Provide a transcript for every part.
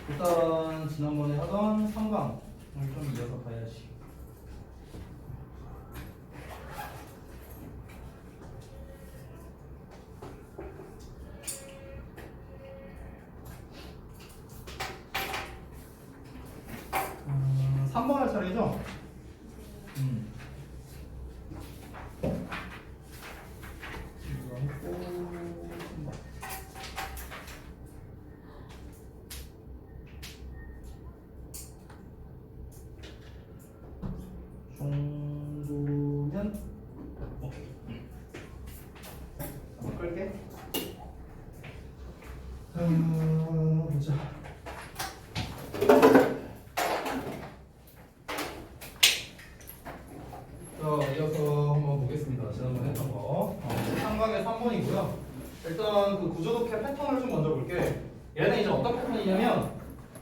일단 지난번에 하던 3강을 좀 이어서 봐야지. 삼 3번 할 차례죠? 이거 했고 정도면 오케이. 한번 끌게. 보자. 자, 이어서 한번 보겠습니다. 지난번에 했던 거. 삼각의 3번이고요. 일단 그 구조독해 패턴을 좀 먼저 볼게. 얘는 이제 어떤 패턴이냐면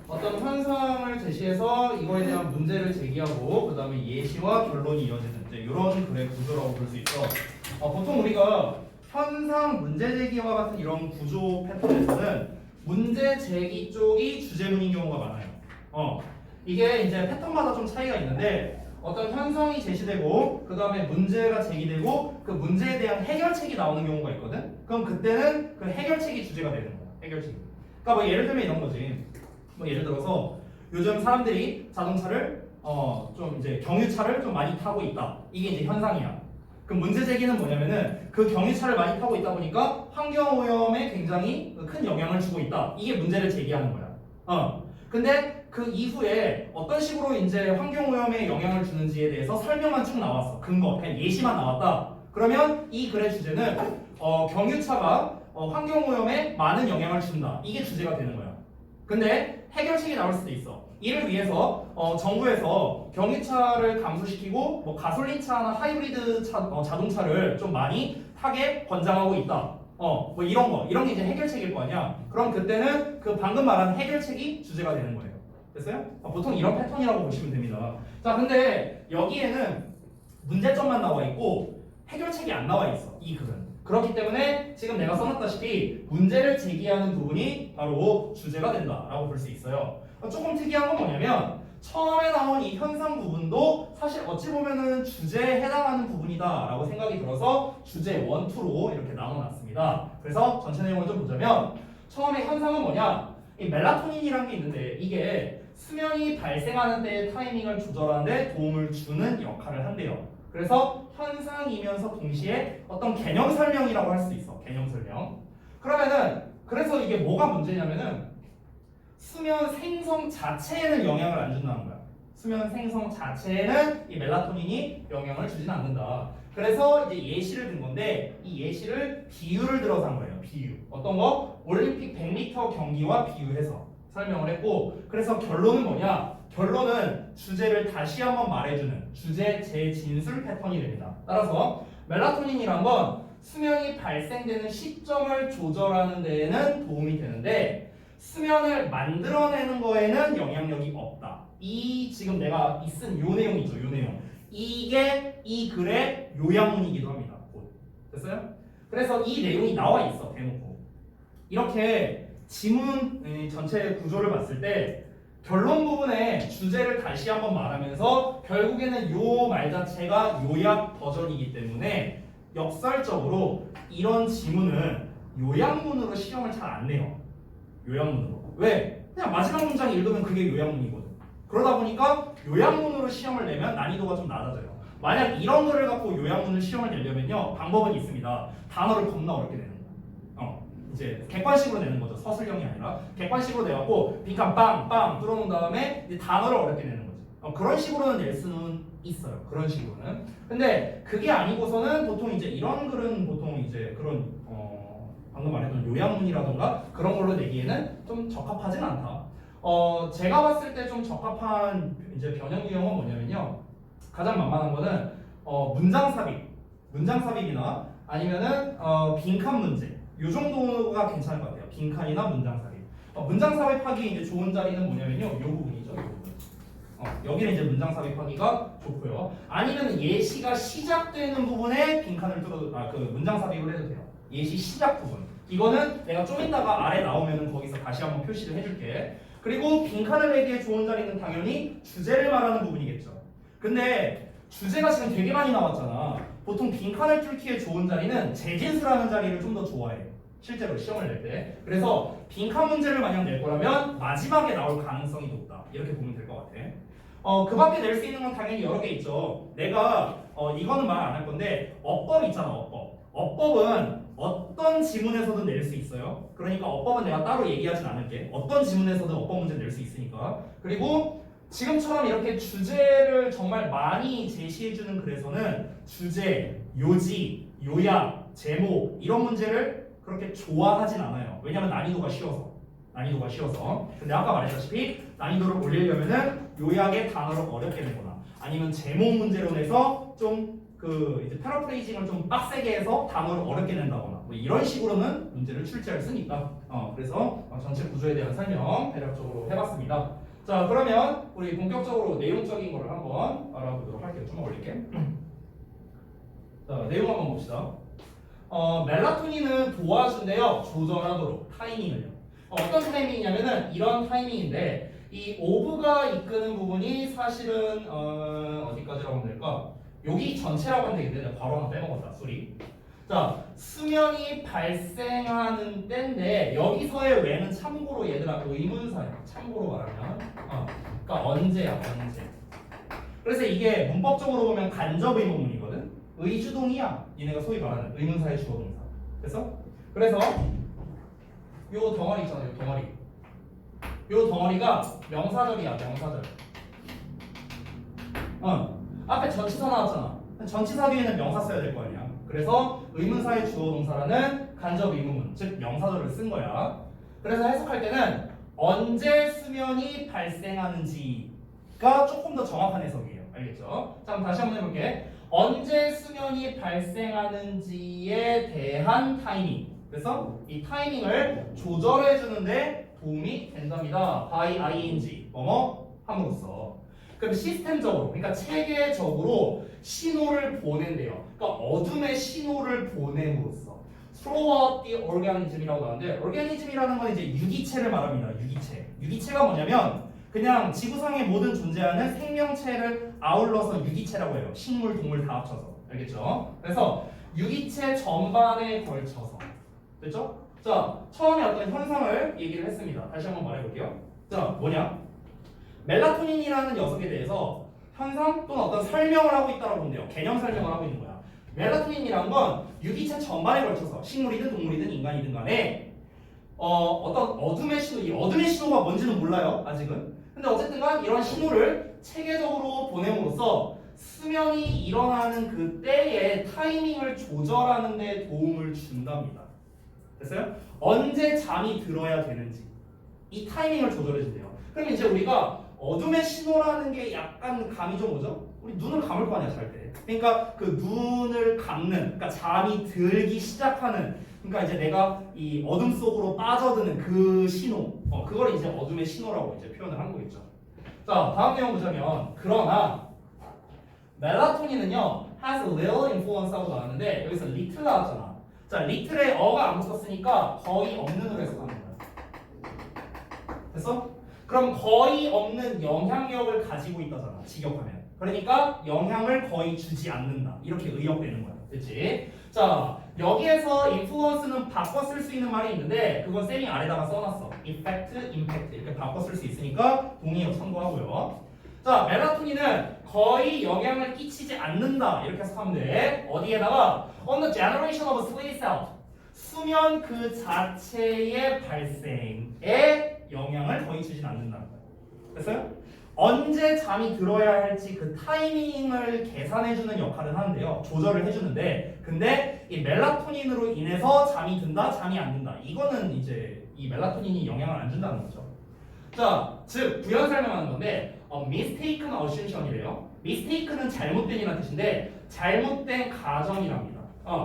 어떤 현상을 제시해서 이거에 대한 문제를 제기하고 그 다음에 예시와 결론이 이어지는 이제 이런 글의 구조라고 볼 수 있어. 보통 우리가 현상 문제 제기와 같은 이런 구조 패턴에서는 문제 제기 쪽이 주제문인 경우가 많아요. 이게 이제 패턴마다 좀 차이가 있는데 어떤 현상이 제시되고 그 다음에 문제가 제기되고 그 문제에 대한 해결책이 나오는 경우가 있거든. 그럼 그때는 그 해결책이 주제가 되는 거야. 해결책. 그러니까 뭐 예를 들면 이런 거지. 뭐 예를 들어서 요즘 사람들이 자동차를 좀 이제 경유차를 좀 많이 타고 있다. 이게 이제 현상이야. 그럼 문제 제기는 뭐냐면은 그 경유차를 많이 타고 있다 보니까 환경 오염에 굉장히 큰 영향을 주고 있다. 이게 문제를 제기하는 거야. 근데 그 이후에 어떤 식으로 이제 환경 오염에 영향을 주는지에 대해서 설명만 쭉 나왔어. 근거, 그냥 예시만 나왔다. 그러면 이 글의 주제는 경유차가 환경 오염에 많은 영향을 준다. 이게 주제가 되는 거야. 근데 해결책이 나올 수도 있어. 이를 위해서 정부에서 경유차를 감소시키고 뭐 가솔린차나 하이브리드 자동차를 좀 많이 타게 권장하고 있다. 뭐 이런 게 이제 해결책일 거 아니야. 그럼 그때는 그 방금 말한 해결책이 주제가 되는 거예요. 됐어요? 보통 이런 패턴이라고 보시면 됩니다. 자, 근데 여기에는 문제점만 나와 있고 해결책이 안 나와 있어. 이 글은. 그렇기 때문에 지금 내가 써놨다시피 문제를 제기하는 부분이 바로 주제가 된다라고 볼 수 있어요. 조금 특이한 건 뭐냐면 처음에 나온 이 현상 부분도 사실 어찌 보면은 주제에 해당하는 부분이다라고 생각이 들어서 주제 1, 2로 이렇게 나눠놨습니다. 그래서 전체 내용을 좀 보자면 처음에 현상은 뭐냐? 이 멜라토닌이라는 게 있는데 이게 수면이 발생하는 때의 타이밍을 조절하는 데 도움을 주는 역할을 한대요. 그래서 현상이면서 동시에 어떤 개념 설명이라고 할 수 있어. 개념 설명. 그러면은 그래서 이게 뭐가 문제냐면은 수면 생성 자체에는 영향을 안 준다는 거야. 수면 생성 자체에는 이 멜라토닌이 영향을 주진 않는다. 그래서 이제 예시를 든 건데 이 예시를 비유를 들어서 한 거예요. 비유. 어떤 거? 올림픽 100m 경기와 비유해서 설명을 했고 그래서 결론은 뭐냐? 결론은 주제를 다시 한번 말해주는 주제 재진술 패턴이 됩니다. 따라서 멜라토닌이란 건 수면이 발생되는 시점을 조절하는 데에는 도움이 되는데 수면을 만들어내는 거에는 영향력이 없다. 이 지금 내가 쓴 요 내용이죠. 요 내용. 이게 이 글의 요약문이기도 합니다. 됐어요? 그래서 이 내용이 나와 있어. 대놓고. 이렇게 지문 전체 구조를 봤을 때 결론 부분에 주제를 다시 한번 말하면서 결국에는 요 말 자체가 요약 버전이기 때문에 역설적으로 이런 지문은 요약문으로 시험을 잘 안 내요. 요약문으로. 왜? 그냥 마지막 문장 읽으면 그게 요약문이거든. 그러다 보니까 요약문으로 시험을 내면 난이도가 좀 낮아져요. 만약 이런 거를 갖고 요약문을 시험을 내려면요 방법은 있습니다. 단어를 겁나 어렵게 내는 거야. 이제 객관식으로 내는 거죠. 서술형이 아니라 객관식으로 내갖고 빈칸 빵빵 뚫어놓은 다음에 이제 단어를 어렵게 내는 거죠. 그런 식으로는 낼 수는 있어요. 그런 식으로는. 근데 그게 아니고서는 보통 이제 이런 글은 보통 이제 그런 방금 말했던 요약문이라던가 그런 걸로 내기에는 좀 적합하진 않다. 제가 봤을 때 좀 적합한 이제 변형 유형은 뭐냐면요. 가장 만만한 거는 문장 삽입이나 아니면은 빈칸 문제. 요 정도가 괜찮을 것 같아요. 빈칸이나 문장 삽입. 문장 삽입하기 이제 좋은 자리는 뭐냐면요. 요 부분이죠. 요 부분. 여기는 이제 문장 삽입하기가 좋고요. 아니면 예시가 시작되는 부분에 빈칸을 그 문장 삽입을 해도 돼요. 예시 시작 부분. 이거는 내가 좀 이따가 아래 나오면은 거기서 다시 한번 표시를 해줄게. 그리고 빈칸을 내기에 좋은 자리는 당연히 주제를 말하는 부분이겠죠. 근데 주제가 지금 되게 많이 나왔잖아. 보통 빈칸을 뚫기에 좋은 자리는 재진수라는 자리를 좀 더 좋아해. 실제로 시험을 낼 때. 그래서 빈칸 문제를 만약 낼 거라면 마지막에 나올 가능성이 높다. 이렇게 보면 될 것 같아. 그 밖에 낼 수 있는 건 당연히 여러 개 있죠. 내가 이거는 말 안 할 건데 어법 있잖아. 어법은 어떤 지문에서든 낼 수 있어요. 그러니까 어법은 내가 따로 얘기하진 않을게. 어떤 지문에서든 어법 문제 낼 수 있으니까. 그리고 지금처럼 이렇게 주제를 정말 많이 제시해주는 글에서는 주제, 요지, 요약, 제목 이런 문제를 그렇게 좋아하진 않아요. 왜냐면 난이도가 쉬워서. 근데 아까 말했다시피 난이도를 올리려면은 요약의 단어를 어렵게 내거나 아니면 제목 문제로 내서 좀 이제 패러프레이징을 좀 빡세게 해서 단어를 어렵게 낸다거나 뭐 이런 식으로는 문제를 출제할 수는 있다. 그래서 전체 구조에 대한 설명 대략적으로 해봤습니다. 자, 그러면 우리 본격적으로 내용적인 거를 한번 알아보도록 할게요. 좀 올릴게. 자, 내용 한번 봅시다. 멜라토닌은 도와준대요. 조절하도록 타이밍을요. 어떤 타이밍이냐면은 이런 타이밍인데 이 오브가 이끄는 부분이 사실은 어디까지라고 하면 될까? 여기 전체라고 하면 되겠는데 내가 바로 하나 빼먹었다. 쏘리. 자, 수면이 발생하는 때인데 여기서의 왜는 참고로 얘들아 의문사야. 참고로 말하면 그러니까 언제야 언제. 그래서 이게 문법적으로 보면 간접 의문문이거든. 의주동이야. 얘네가 소위 말하는 의문사의 주어동사. 그래서 요 덩어리 있잖아. 요 덩어리가 명사절이야. 명사절. 앞에 전치사 나왔잖아. 전치사 뒤에는 명사 써야 될 거 아니야. 그래서 의문사의 주어동사라는 간접 의문문, 즉 명사절을 쓴 거야. 그래서 해석할 때는 언제 수면이 발생하는지가 조금 더 정확한 해석이에요. 알겠죠? 자, 그럼 다시 한번 해볼게. 언제 수면이 발생하는지에 대한 타이밍. 그래서 이 타이밍을 조절해 주는데 도움이 된답니다. by ing 뭐뭐 함으로써. 그럼 시스템적으로, 그러니까 체계적으로 신호를 보낸대요. 그러니까 어둠의 신호를 보냄으로써. throughout the organism이라고 나오는데, organism이라는 건 이제 유기체를 말합니다. 유기체가 뭐냐면 그냥 지구상에 모든 존재하는 생명체를 아울러서 유기체라고 해요. 식물, 동물 다 합쳐서. 알겠죠? 그래서 유기체 전반에 걸쳐서. 됐죠? 자, 처음에 어떤 현상을 얘기를 했습니다. 다시 한번 말해볼게요. 자, 뭐냐? 멜라토닌이라는 녀석에 대해서 현상 또는 어떤 설명을 하고 있다고 본대요. 개념 설명을 하고 있는 거야. 멜라토닌이란 건 유기체 전반에 걸쳐서 식물이든 동물이든 인간이든 간에 어떤 어둠의 신호, 이 어둠의 신호가 뭔지는 몰라요. 아직은. 근데 어쨌든 간 이런 신호를 체계적으로 보냄으로써 수면이 일어나는 그 때의 타이밍을 조절하는 데 도움을 준답니다. 됐어요? 언제 잠이 들어야 되는지 이 타이밍을 조절해 준대요. 그럼 이제 우리가 어둠의 신호라는 게 약간 감이 좀 오죠? 우리 눈을 감을 거 아니야, 잘 때. 그러니까 그 눈을 감는, 그러니까 잠이 들기 시작하는, 그러니까 이제 내가 이 어둠 속으로 빠져드는 그 신호, 그걸 이제 어둠의 신호라고 이제 표현을 한 거겠죠. 자, 다음 내용 보자면, 그러나 멜라토닌은요 has little influence 하고 나왔는데 여기서 little 나왔잖아. 자, little에 어가 안 붙었으니까 거의 없는으로 해석하는 거야. 됐어? 그럼 거의 없는 영향력을 가지고 있다잖아. 직역하면. 그러니까 영향을 거의 주지 않는다. 이렇게 의역되는 거야. 됐지? 자, 여기에서 influence는 바꿔 쓸 수 있는 말이 있는데 그건 쌤이 아래다가 써놨어. effect, impact 이렇게 바꿔 쓸 수 있으니까 동의어 참고하고요. 자, 멜라토닌은 거의 영향을 끼치지 않는다. 이렇게 해석하면 돼. 어디에다가 on the generation of sleep cell 수면 그 자체의 발생에 영향을 거의 주진 않는다는 거예요. 됐어요? 언제 잠이 들어야 할지 그 타이밍을 계산해주는 역할을 하는데요. 조절을 해주는데 근데 이 멜라토닌으로 인해서 잠이 든다, 잠이 안 든다. 이거는 이제 이 멜라토닌이 영향을 안 준다는 거죠. 자, 즉 부연 설명하는 건데 mistaken assumption이래요. mistaken은 잘못된이라는 뜻인데 잘못된 가정이랍니다.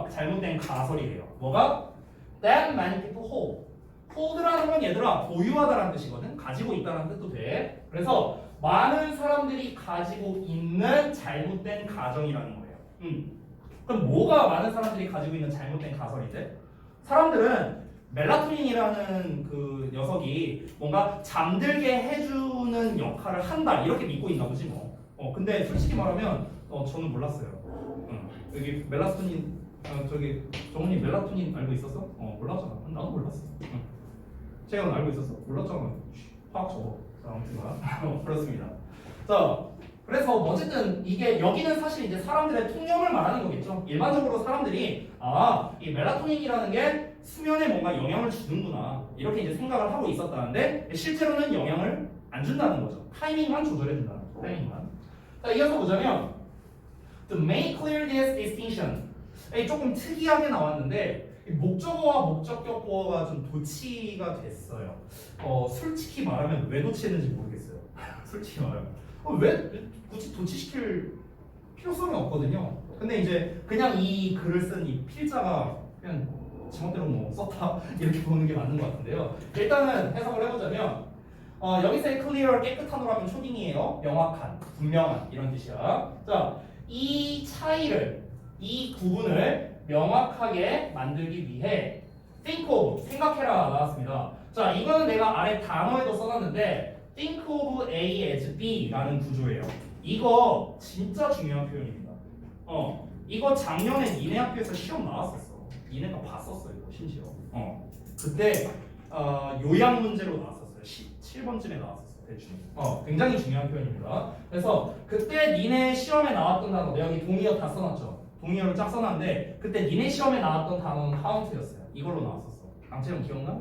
잘못된 가설이래요. 뭐가? That many people hold. hold라는 건 얘들아 보유하다라는 뜻이거든. 가지고 있다라는 뜻도 돼. 그래서 많은 사람들이 가지고 있는 잘못된 가정이라는 거예요. 그럼 뭐가 많은 사람들이 가지고 있는 잘못된 가설이지? 사람들은 멜라토닌이라는 그 녀석이 뭔가 잠들게 해주는 역할을 한다 이렇게 믿고 있나 보지 뭐. 근데 솔직히 말하면 저는 몰랐어요. 여기 멜라토닌 저기 정훈이 멜라토닌 알고 있었어? 몰랐잖아. 나도 몰랐어. 재현 알고 있었어? 몰랐잖아. 화학 적어. 자, 아무튼 그렇습니다. 자, 그래서 어쨌든 이게 여기는 사실 이제 사람들의 통념을 말하는 거겠죠. 일반적으로 사람들이 이 멜라토닌이라는 게 수면에 뭔가 영향을 주는구나 이렇게 이제 생각을 하고 있었다는데 실제로는 영향을 안 준다는 거죠. 타이밍만 조절해 준다는 거죠. 타이밍만. 자, 이어서 보자면 To make clear this distinction 조금 특이하게 나왔는데 목적어와 목적격보어가 좀 도치가 됐어요. 솔직히 말하면 왜 도치했는지 모르겠어요. 솔직히 말하면 왜 굳이 도치시킬 필요성이 없거든요. 근데 이제 그냥 이 글을 쓴 이 필자가 그냥 제멋대로 뭐 썼다 이렇게 보는 게 맞는 것 같은데요. 일단은 해석을 해보자면 여기서의 clear 깨끗한으로 하면 초딩이에요. 명확한, 분명한 이런 뜻이야. 자, 이 차이를, 이 구분을 명확하게 만들기 위해 think of, 생각해라 나왔습니다. 자, 이거는 내가 아래 단어에도 써놨는데 think of A as B라는 구조예요. 이거 진짜 중요한 표현입니다. 이거 작년에 니네 학교에서 시험 나왔었어. 니네가 봤었어 이거 심지어. 그때 요약 문제로 나왔었어요. 7번쯤에 나왔었어 대충. 굉장히 중요한 표현입니다. 그래서 그때 니네 시험에 나왔던 단어, 내가 여기 동의어 다 써놨죠. 동의어를 쫙 써놨는데 그때 니네 시험에 나왔던 단어는 카운트였어요. 이걸로 나왔었어. 강채영 기억나?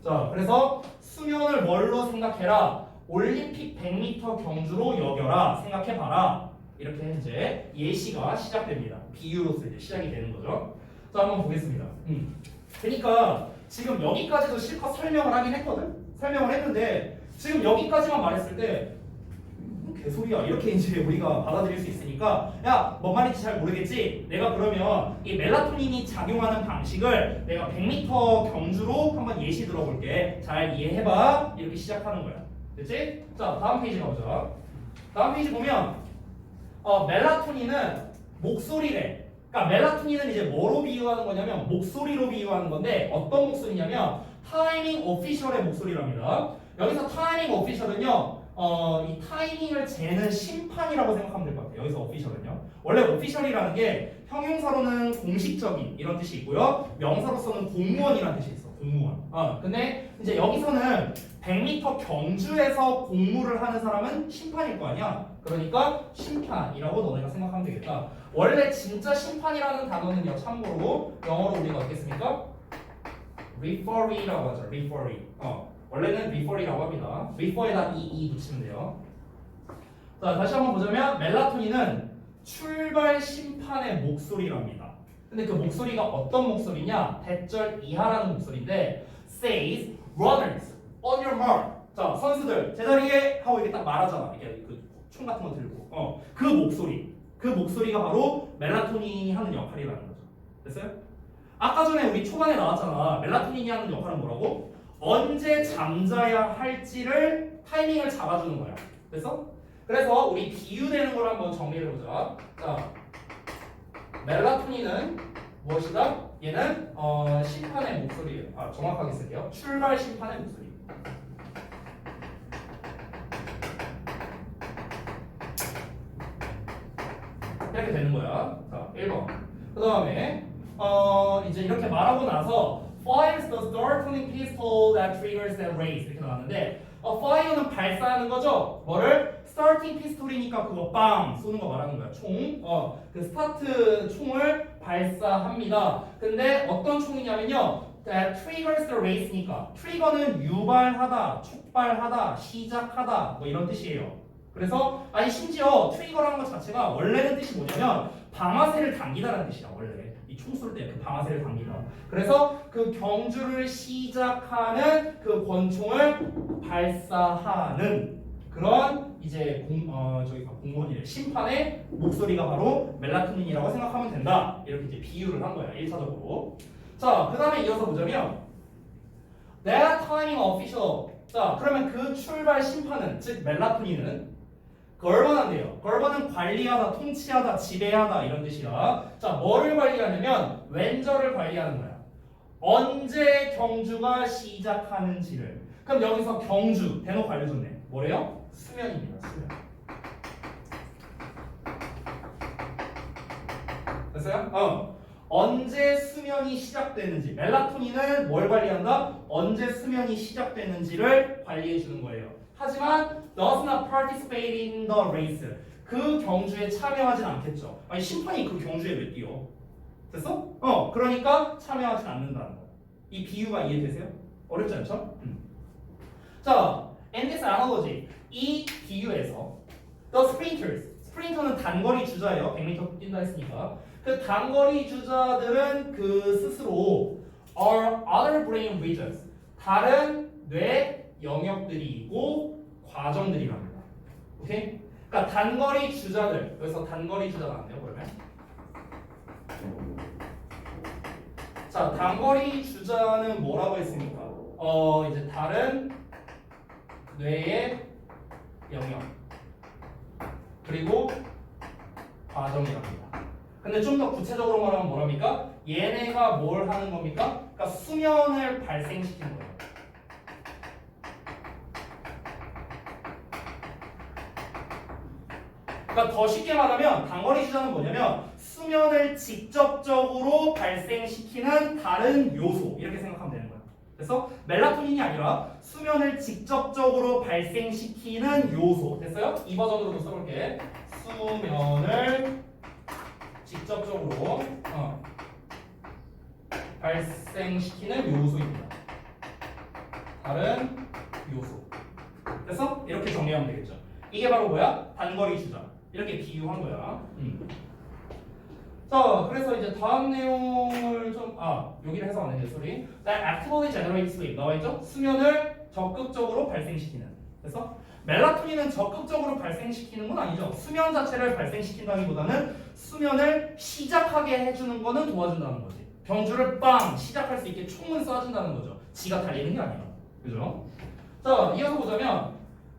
자, 그래서 수면을 뭘로 생각해라? 올림픽 100m 경주로 여겨라. 생각해봐라. 이렇게 이제 예시가 시작됩니다. 비유로서 이제 시작이 되는 거죠. 자, 한번 보겠습니다. 그러니까 지금 여기까지도 실컷 설명을 하긴 했거든. 설명을 했는데 지금 여기까지만 말했을 때 개소리야 이렇게 이제 우리가 받아들일 수 있으니까 야, 뭔 말인지 잘 모르겠지? 내가 그러면 이 멜라토닌이 작용하는 방식을 내가 100m 경주로 한번 예시 들어볼게. 잘 이해해봐. 이렇게 시작하는 거야. 됐지? 자, 다음 페이지 가보자. 다음 페이지 보면 멜라토닌은 목소리래. 그러니까 멜라토닌은 이제 뭐로 비유하는 거냐면 목소리로 비유하는 건데 어떤 목소리냐면 타이밍 오피셜의 목소리랍니다. 여기서 타이밍 오피셜은요 이 타이밍을 재는 심판이라고 생각하면 될 것 같아요. 여기서 오피셜은요. 원래 오피셜이라는 게 형용사로는 공식적인 이런 뜻이 있고요. 명사로서는 공무원이라는 뜻이 있어. 공무원. 근데 이제 여기서는 100m 경주에서 공무를 하는 사람은 심판일 거 아니야. 그러니까 심판이라고 너네가 생각하면 되겠다. 원래 진짜 심판이라는 단어는요. 참고로 영어로 우리가 어떻게 씁니까? referee라고 하죠. referee. 원래는 referee라고 합니다. refer에다 이 붙이면 돼요. 자, 다시 한번 보자면 멜라토닌은 출발 심판의 목소리랍니다. 근데 그 목소리가 어떤 목소리냐? 대절 이하라는 목소리인데 says runners on your mark. 자, 선수들 제자리에 하고 이렇게 딱 말하잖아. 이렇게 그 총 같은 거 들고. 그 목소리가 바로 멜라토닌이 하는 역할이라는 거죠. 됐어요? 아까 전에 우리 초반에 나왔잖아. 멜라토닌이 하는 역할은 뭐라고? 언제 잠자야 할지를 타이밍을 잡아주는 거야. 됐어? 그래서 우리 비유되는 걸 한번 정리해보자. 자, 멜라토닌은 무엇이다? 얘는 심판의 목소리예요. 정확하게 쓸게요. 출발 심판의 목소리. 이렇게 되는 거야. 자, 1번. 그 다음에 이제 이렇게 말하고 나서 fires the starting pistol that triggers the race 이렇게 나왔는데 fire는 발사하는 거죠. 뭐를? starting pistol이니까 그거 빵 쏘는 거 말하는 거야. 총. 그 스타트 총을 발사합니다. 근데 어떤 총이냐면요. that triggers the race니까 트리거는 유발하다, 촉발하다, 시작하다 뭐 이런 뜻이에요. 그래서 심지어 트리거라는 것 자체가 원래는 뜻이 뭐냐면 방아쇠를 당기다라는 뜻이야. 원래 이 총 쏠 때 그 방아쇠를 당기다. 그래서 그 경주를 시작하는 그 권총을 발사하는 그런 이제 공무원이래. 심판의 목소리가 바로 멜라토닌이라고 생각하면 된다. 이렇게 이제 비유를 한 거야. 1차적으로. 자, 그 다음에 이어서 보자면 That timing official 자, 그러면 그 출발 심판은, 즉 멜라토닌은 얼마나 한대요? 걸버는 관리하다, 통치하다, 지배하다 이런 뜻이야. 자, 뭐를 관리하냐면 왼절을 관리하는 거야. 언제 경주가 시작하는지를. 그럼 여기서 경주 대놓고 알려줬네. 뭐래요? 수면입니다. 수면. 됐어요? 언제 수면이 시작되는지. 멜라토닌은 뭘 관리한다? 언제 수면이 시작되는지를 관리해 주는 거예요. 하지만 does not participate in the race. 그 경주에 참여하진 않겠죠. 아니 심판이 그 경주에 왜 뛰어? 됐어? 그러니까 참여하진 않는다는 거. 이 비유가 이해되세요? 어렵지 않죠? 자, and this analogy. 이 비유에서 the sprinters. 스프린터는 단거리 주자예요. 100m 뛴다 했으니까. 그 단거리 주자들은 그 스스로 are other brain regions. 다른 뇌 영역들이 있고 과정들이랍니다. 오케이? 그러니까 단거리 주자들. 여기서 단거리 주자가 안 돼요, 그러면? 자, 단거리 주자는 뭐라고 했습니까? 이제 다른 뇌의 영역 그리고 과정이랍니다. 근데 좀 더 구체적으로 말하면 뭐랍니까? 얘네가 뭘 하는 겁니까? 그러니까 수면을 발생시키는 거예요. 그러니까 더 쉽게 말하면 단거리 주자는 뭐냐면 수면을 직접적으로 발생시키는 다른 요소 이렇게 생각하면 되는 거예요. 그래서 멜라토닌이 아니라 수면을 직접적으로 발생시키는 요소. 됐어요? 이 버전으로도 써볼게. 수면을 직접적으로 발생시키는 요소입니다. 다른 요소. 됐어? 이렇게 정리하면 되겠죠. 이게 바로 뭐야? 단거리 주자. 이렇게 비유한 거야. 자, 그래서 이제 다음 내용을 좀 여기를 해석 안 했네, 소리. That actively generates sleep 나와 있죠? 수면을 적극적으로 발생시키는. 그래서 멜라토닌은 적극적으로 발생시키는 건 아니죠. 수면 자체를 발생시킨다기보다는 수면을 시작하게 해주는 거는 도와준다는 거지. 경주를 빵 시작할 수 있게 총은 쏴준다는 거죠. 지가 달리는 게 아니라. 그죠? 자, 이어서 보자면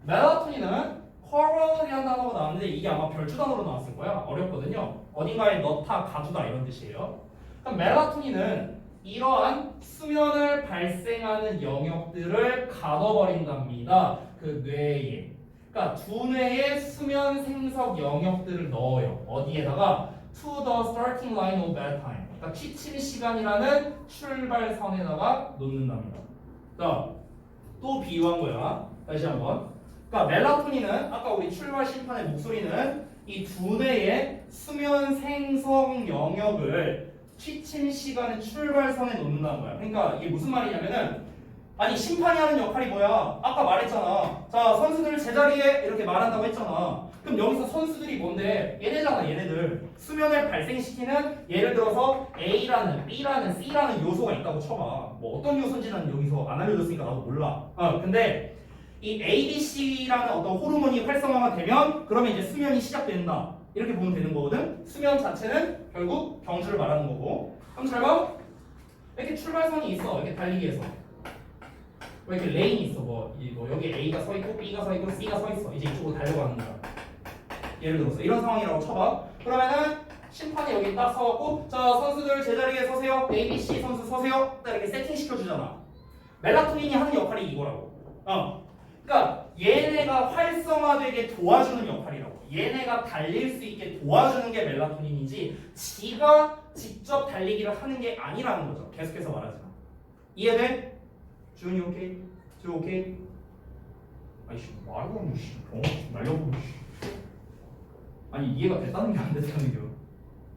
멜라토닌은 코럴이라는 단어가 나왔는데 이게 아마 별주 단어로 나왔을 거야. 어렵거든요. 어딘가에 넣다, 가두다 이런 뜻이에요. 그럼 멜라토닌은 이러한 수면을 발생하는 영역들을 가둬버린답니다. 그 뇌에. 그러니까 두뇌에 수면 생석 영역들을 넣어요. 어디에다가? To the starting line of bedtime. 그러니까 취침 시간이라는 출발선에다가 놓는답니다. 자, 또 비유한 거야. 다시 한번. 그러니까 멜라토닌은 아까 우리 출발 심판의 목소리는 이 두뇌의 수면 생성 영역을 취침 시간의 출발선에 놓는다는 거야. 그러니까 이게 무슨 말이냐면은 아니 심판이 하는 역할이 뭐야? 아까 말했잖아. 자, 선수들 제자리에 이렇게 말한다고 했잖아. 그럼 여기서 선수들이 뭔데? 얘네잖아, 얘네들. 수면을 발생시키는 예를 들어서 A라는, B라는, C라는 요소가 있다고 쳐봐. 뭐 어떤 요소인지는 여기서 안 알려줬으니까 나도 몰라. 근데 이 A, B, C라는 어떤 호르몬이 활성화가 되면 그러면 이제 수면이 시작된다. 이렇게 보면 되는 거거든. 수면 자체는 결국 경주를 말하는 거고. 그럼 잘 봐. 이렇게 출발선이 있어. 이렇게 달리기에서. 왜 이렇게 레인이 있어. 뭐 여기 A가 서 있고 B가 서 있고 C가 서 있어. 이제 이쪽으로 달려가는 거야. 예를 들어서 이런 상황이라고 쳐봐. 그러면은 심판이 여기 딱 서갖고 자, 선수들 제자리에 서세요. A, B, C 선수 서세요. 딱 이렇게 세팅시켜 주잖아. 멜라토닌이 하는 역할이 이거라고. 그러니까 얘네가 활성화되게 도와주는 역할이라고. 얘네가 달릴 수 있게 도와주는 게 멜라토닌이지 지가 직접 달리기를 하는 게 아니라는 거죠. 계속해서 말하지만. 이해돼? 준이 오케이? 주 오케이? 아이씨 말고 날려보고 아니 이해가 됐다는 게 안 됐다는 게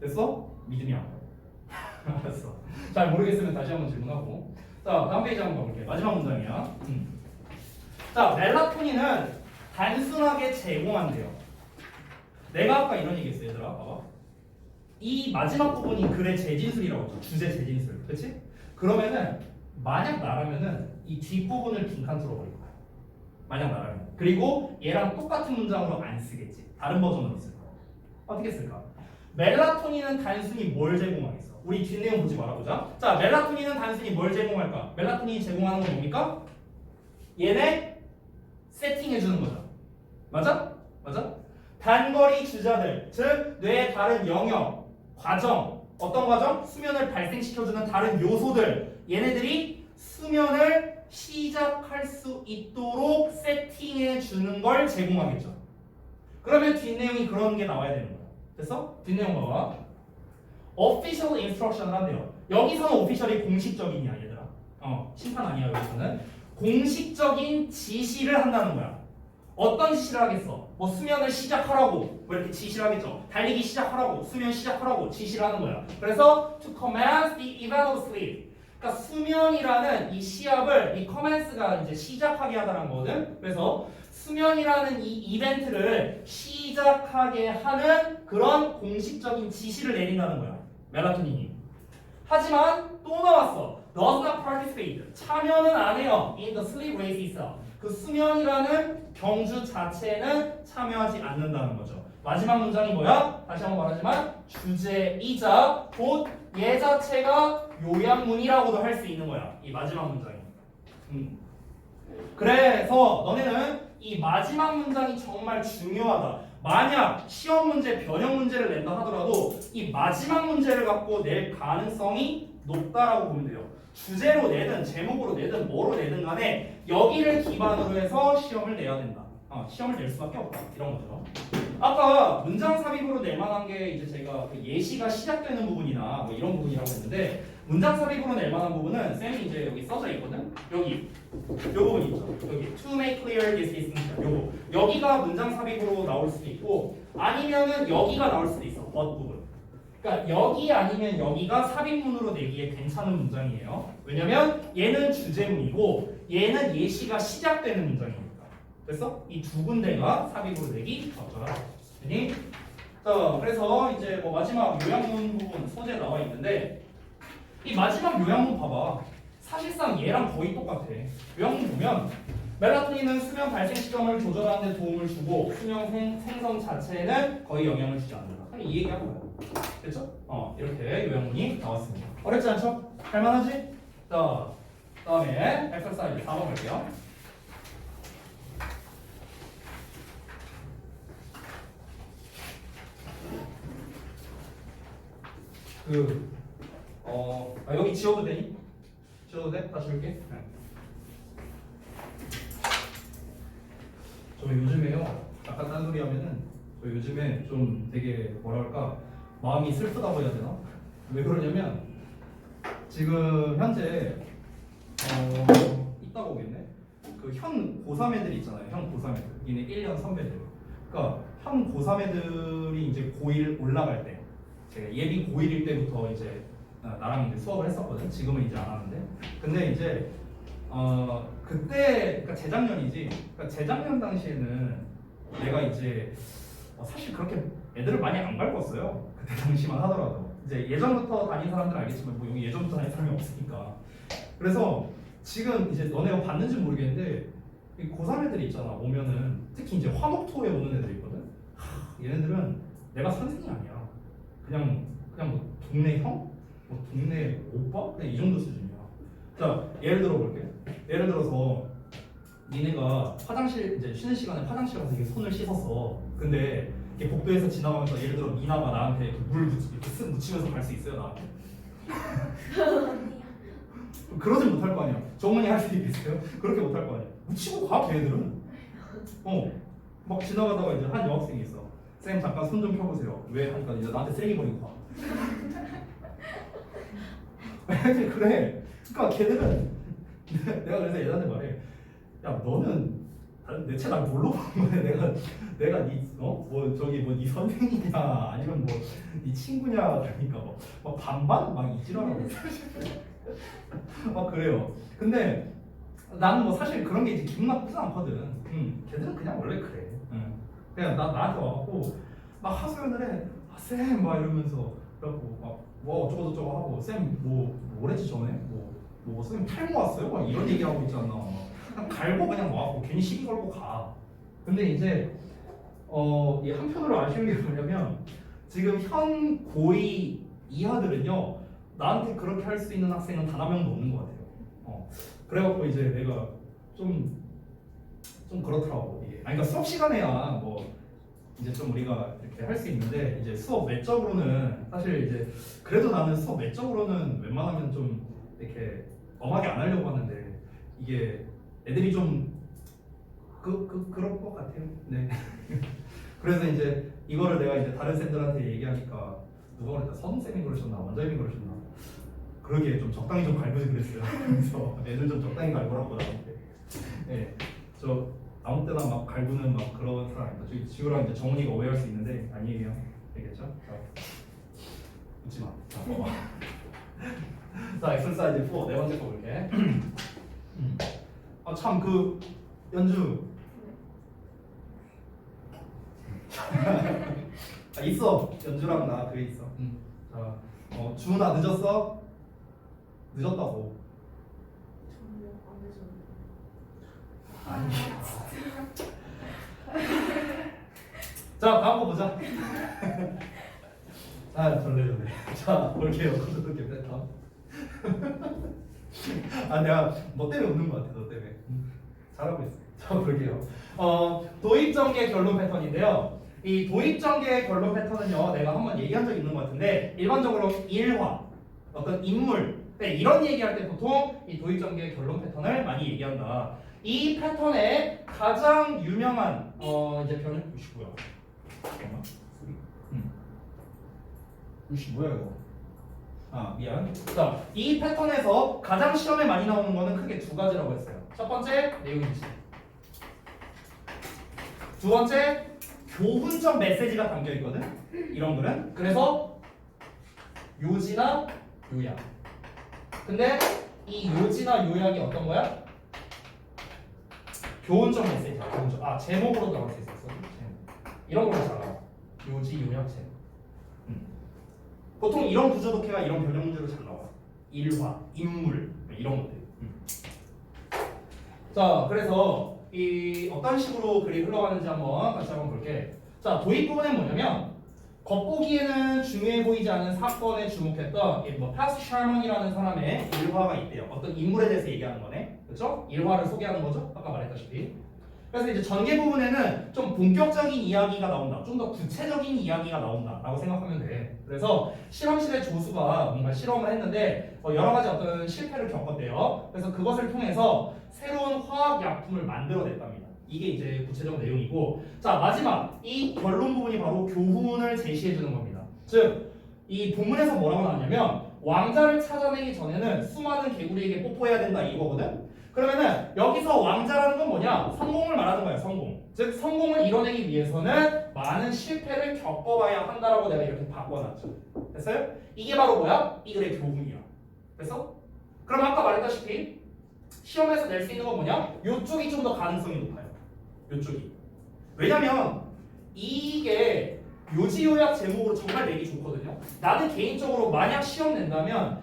됐어? 믿음이 안 가. 알았어. 잘 모르겠으면 다시 한번 질문하고. 자, 다음 페이지 한번 가볼게. 마지막 문장이야. 자, 멜라토닌은 단순하게 제공한대요. 내가 아까 이런 얘기 했어, 얘들아. 봐봐. 이 마지막 부분이 글의 재진술이라고 했죠. 주제 재진술. 그렇지? 그러면은 만약 나라면은 이 뒷부분을 빈칸으로 버릴 거야. 만약 나라면. 그리고 얘랑 똑같은 문장으로 안 쓰겠지. 다른 버전으로 쓸 거야. 어떻게 쓸까? 멜라토닌은 단순히 뭘 제공하겠어? 우리 뒷내용 보지 말아보자. 자, 멜라토닌은 단순히 뭘 제공할까? 멜라토닌이 제공하는 건 뭡니까? 얘네 세팅해 주는 거죠. 맞아? 맞아? 단거리 주자들, 즉 뇌의 다른 영역, 과정, 어떤 과정? 수면을 발생시켜주는 다른 요소들, 얘네들이 수면을 시작할 수 있도록 세팅해 주는 걸 제공하겠죠. 그러면 뒷내용이 그런 게 나와야 되는 거야. 됐어? 뒷내용 봐봐. official instruction을 한대요. 여기서는 official이 공식적인이야, 얘들아. 심판 아니야, 여기서는. 공식적인 지시를 한다는 거야. 어떤 지시를 하겠어? 뭐 수면을 시작하라고 뭐 이렇게 지시를 하겠죠. 달리기 시작하라고, 수면 시작하라고 지시를 하는 거야. 그래서 to commence the event of sleep. 그러니까 수면이라는 이 시합을 이 commence가 이제 시작하게 하다는 거거든. 그래서 수면이라는 이 이벤트를 시작하게 하는 그런 공식적인 지시를 내린다는 거야. 멜라토닌이. 하지만 또 나왔어. does not participate. 참여는 안 해요. in the sleep race itself. 그 수면이라는 경주 자체에는 참여하지 않는다는 거죠. 마지막 문장이 뭐야? 다시 한번 말하지만 주제이자 곧 얘 자체가 요약문이라고도 할 수 있는 거야. 이 마지막 문장이. 그래서 너네는 이 마지막 문장이 정말 중요하다. 만약 시험 문제, 변형 문제를 낸다 하더라도 이 마지막 문제를 갖고 낼 가능성이 높다라고 보면 돼요. 주제로 내든 제목으로 내든 뭐로 내든 간에 여기를 기반으로 해서 시험을 내야 된다. 시험을 낼 수밖에 없다. 이런 거죠. 아까 문장 삽입으로 낼 만한 게 이제 제가 그 예시가 시작되는 부분이나 뭐 이런 부분이라고 했는데 문장 삽입으로 낼 만한 부분은 쌤이 이제 여기 써져 있거든. 여기 요 부분 있죠. 여기 to make clear this distinction. 요거 여기가 문장 삽입으로 나올 수도 있고 아니면은 여기가 나올 수도 있어. but 부분. 그러니까 여기 아니면 여기가 삽입문으로 내기에 괜찮은 문장이에요. 왜냐면 얘는 주제문이고 얘는 예시가 시작되는 문장이니까. 됐어? 이 두 군데가 삽입으로 내기 적절하다. 자, 그래서 이제 뭐 마지막 요약문 부분 소재 나와 있는데 이 마지막 요약문 봐봐. 사실상 얘랑 거의 똑같아. 요약문 보면 멜라토닌은 수면 발생 시점을 조절하는 데 도움을 주고 수면 생성 자체에는 거의 영향을 주지 않는다. 이 얘기하고 가요. 됐죠? 이렇게 요약문이 나왔습니다. 어렵지 않죠? 할만하지? 자, 다음에 엑서사이즈 4번 갈게요. 여기 지워도 되니? 지워도 돼? 다시 줄게. 네. 저 요즘에요. 약간 딴소리 하면은 저 요즘에 좀 되게 뭐랄까 마음이 슬프다고 해야 되나? 왜 그러냐면 지금 현재 이따가 오겠네. 그 현 고3 애들 있잖아요. 현 고3 애들. 얘네 1년 선배들. 그러니까 현 고3 애들이 이제 고1 올라갈 때 제가 예비 고1일 때부터 이제 나랑 이제 수업을 했었거든. 지금은 이제 안 하는데. 근데 이제 그때 그러니까 재작년이지. 그러니까 재작년 당시에는 내가 이제 사실 그렇게 애들을 많이 안 밟았어요. 그때 당시만 하더라도. 이제 예전부터 다닌 사람들 알겠지만 뭐 여기 예전부터 다닌 사람이 없으니까. 그래서 지금 이제 너네가 봤는지 모르겠는데 이 고3 애들이 있잖아. 오면은 특히 이제 화목토에 오는 애들 있거든. 얘네들은 내가 선생이 아니야. 그냥 뭐 동네 형? 뭐 동네 오빠? 그냥 이 정도 수준이야. 자, 예를 들어 볼게. 예를 들어서 니네가 화장실 이제 쉬는 시간에 화장실 가서 이렇게 손을 씻었어. 근데 이렇게 복도에서 지나가면서 예를 들어 미나가 나한테 이렇게 물 이렇게 쓱 묻히면서 갈 수 있어요, 나한테? 그러진 못할 거 아니야. 정은이 할 수 있겠어요? 그렇게 못할 거 아니야. 묻히고 가, 걔네들은. 막 지나가다가 이제 한 여학생이 있어. 쌤 잠깐 손 좀 펴보세요. 왜? 하니까 이제 나한테 쓰레기 버리고 가. 그래. 그러니까 걔들은 내가 그래서 얘한테 말해. 야 너는 대체 날 뭘로 보는 거야? 내가 네 선생님이냐 아니면 뭐 네 친구냐 그러니까 막 반반 막 이지랄하고 막 그래요. 근데 나는 뭐 사실 그런 게 이제 기분 나쁘지 않거든. 걔들은 그냥 원래 그래. 그냥 나한테 와갖고 막 하소연을 해. 쌤 막 이러면서 그래갖고 막 뭐 어쩌고 저쩌고 하고 쌤 뭐랬지 전에 뭐 쌤 탈모 왔어요? 막 이런 얘기하고 있잖아. 그냥 갈고 그냥 와갖고 괜히 시비 걸고 가. 근데 이제 이 한편으로 아쉬운 게 뭐냐면 지금 현 고2 이하들은요 나한테 그렇게 할 수 있는 학생은 단 한 명도 없는 것 같아요. 그래갖고 이제 내가 좀 좀 그렇더라고 이게. 아니, 그러니까 수업 시간에야 뭐 이제 좀 우리가 이렇게 할 수 있는데 이제 수업 외적으로는 사실 이제 그래도 나는 수업 외적으로는 웬만하면 좀 이렇게 엄하게 안 하려고 하는데 이게 애들이 좀 그럴 것 같아요. 네. 그래서 이제 이거를 내가 이제 다른 쌤들한테 얘기하니까 누가 그랬다, 선생님이 그러셨나 원장님이 그러셨나 그러게 좀 적당히 좀 갈구지 그랬어요. 그래서 애들 좀 적당히 갈구라고 하는데 네, 저 아무 때나 막 갈구는 막 그런 사람 아니다. 저기 지우랑 이제 정훈이가 오해할 수 있는데 아니에요. 알겠죠? 자, 웃지 마. 자, 봐봐. 자, 엑설사이즈 4 네 번째 거 볼게. 아, 참 그 연주 아, 있어. 연주랑 나 그게 있어. 자, 주은아 늦었어? 늦었다고. 전혀 안 아니. 자, 다음 거 보자. 아, 전래. 자, 볼게요. 고등학교 패턴. 아, 내가 너 때문에 웃는 것 같아. 너 때문에. 잘하고 있어. 자, 볼게요. 도입전개 결론 패턴인데요. 이 도입전개 결론 패턴은요, 내가 한번 얘기한 적 있는 것 같은데 일반적으로 일화, 어떤 인물, 네, 이런 얘기할 때 보통 이 도입전개 결론 패턴을 많이 얘기한다. 이 패턴의 가장 유명한 이제 변을 보시고요. 잠깐만. 이씨 뭐야 이거? 아, 미안. 자, 이 패턴에서 가장 시험에 많이 나오는 거는 크게 두 가지라고 했어요. 첫 번째, 내용 인식. 두 번째, 교훈적 메시지가 담겨 있거든. 이런 거는. 그래서 요지나 요약. 근데 이 요지나 요약이 어떤 거야? 교훈적 메시지야. 교훈적. 아, 제목으로 나올 수 있었어. 제목. 이런 걸로 잘 나와. 요지, 요약, 제목. 보통 이런 구조 독해가 이런 변형 문제로 잘 나와. 일화, 인물 이런 것들. 자, 그래서 이 어떤 식으로 글이 흘러가는지 같이 한번 볼게. 자, 도입 부분은 뭐냐면 겉보기에는 중요해 보이지 않은 사건에 주목했던 파스 샤먼이라는 사람의 일화가 있대요. 어떤 인물에 대해서 얘기하는 거네. 그렇죠? 일화를 소개하는 거죠. 아까 말했다시피. 그래서 이제 전개 부분에는 좀 본격적인 이야기가 나온다. 좀 더 구체적인 이야기가 나온다라고 생각하면 돼. 그래서 실험실의 조수가 뭔가 실험을 했는데 여러 가지 어떤 실패를 겪었대요. 그래서 그것을 통해서 새로운 화학 약품을 만들어냈답니다. 이게 이제 구체적 내용이고, 자, 마지막 이 결론 부분이 바로 교훈을 제시해 주는 겁니다. 즉, 이 본문에서 뭐라고 나왔냐면 왕자를 찾아내기 전에는 수많은 개구리에게 뽀뽀해야 된다 이거거든. 그러면은 여기서 왕자라는 건 뭐냐? 성공을 말하는 거야. 성공. 즉 성공을 이뤄내기 위해서는 많은 실패를 겪어봐야 한다라고 내가 이렇게 바꿔놨죠. 됐어요? 이게 바로 뭐야? 이 글의 교훈이야. 됐어? 그럼 아까 말했다시피 시험에서 낼 수 있는 건 뭐냐? 요쪽이 좀 더 가능성이 높아요. 요쪽이. 왜냐면 이게 요지요약 제목으로 정말 내기 좋거든요. 나는 개인적으로 만약 시험 낸다면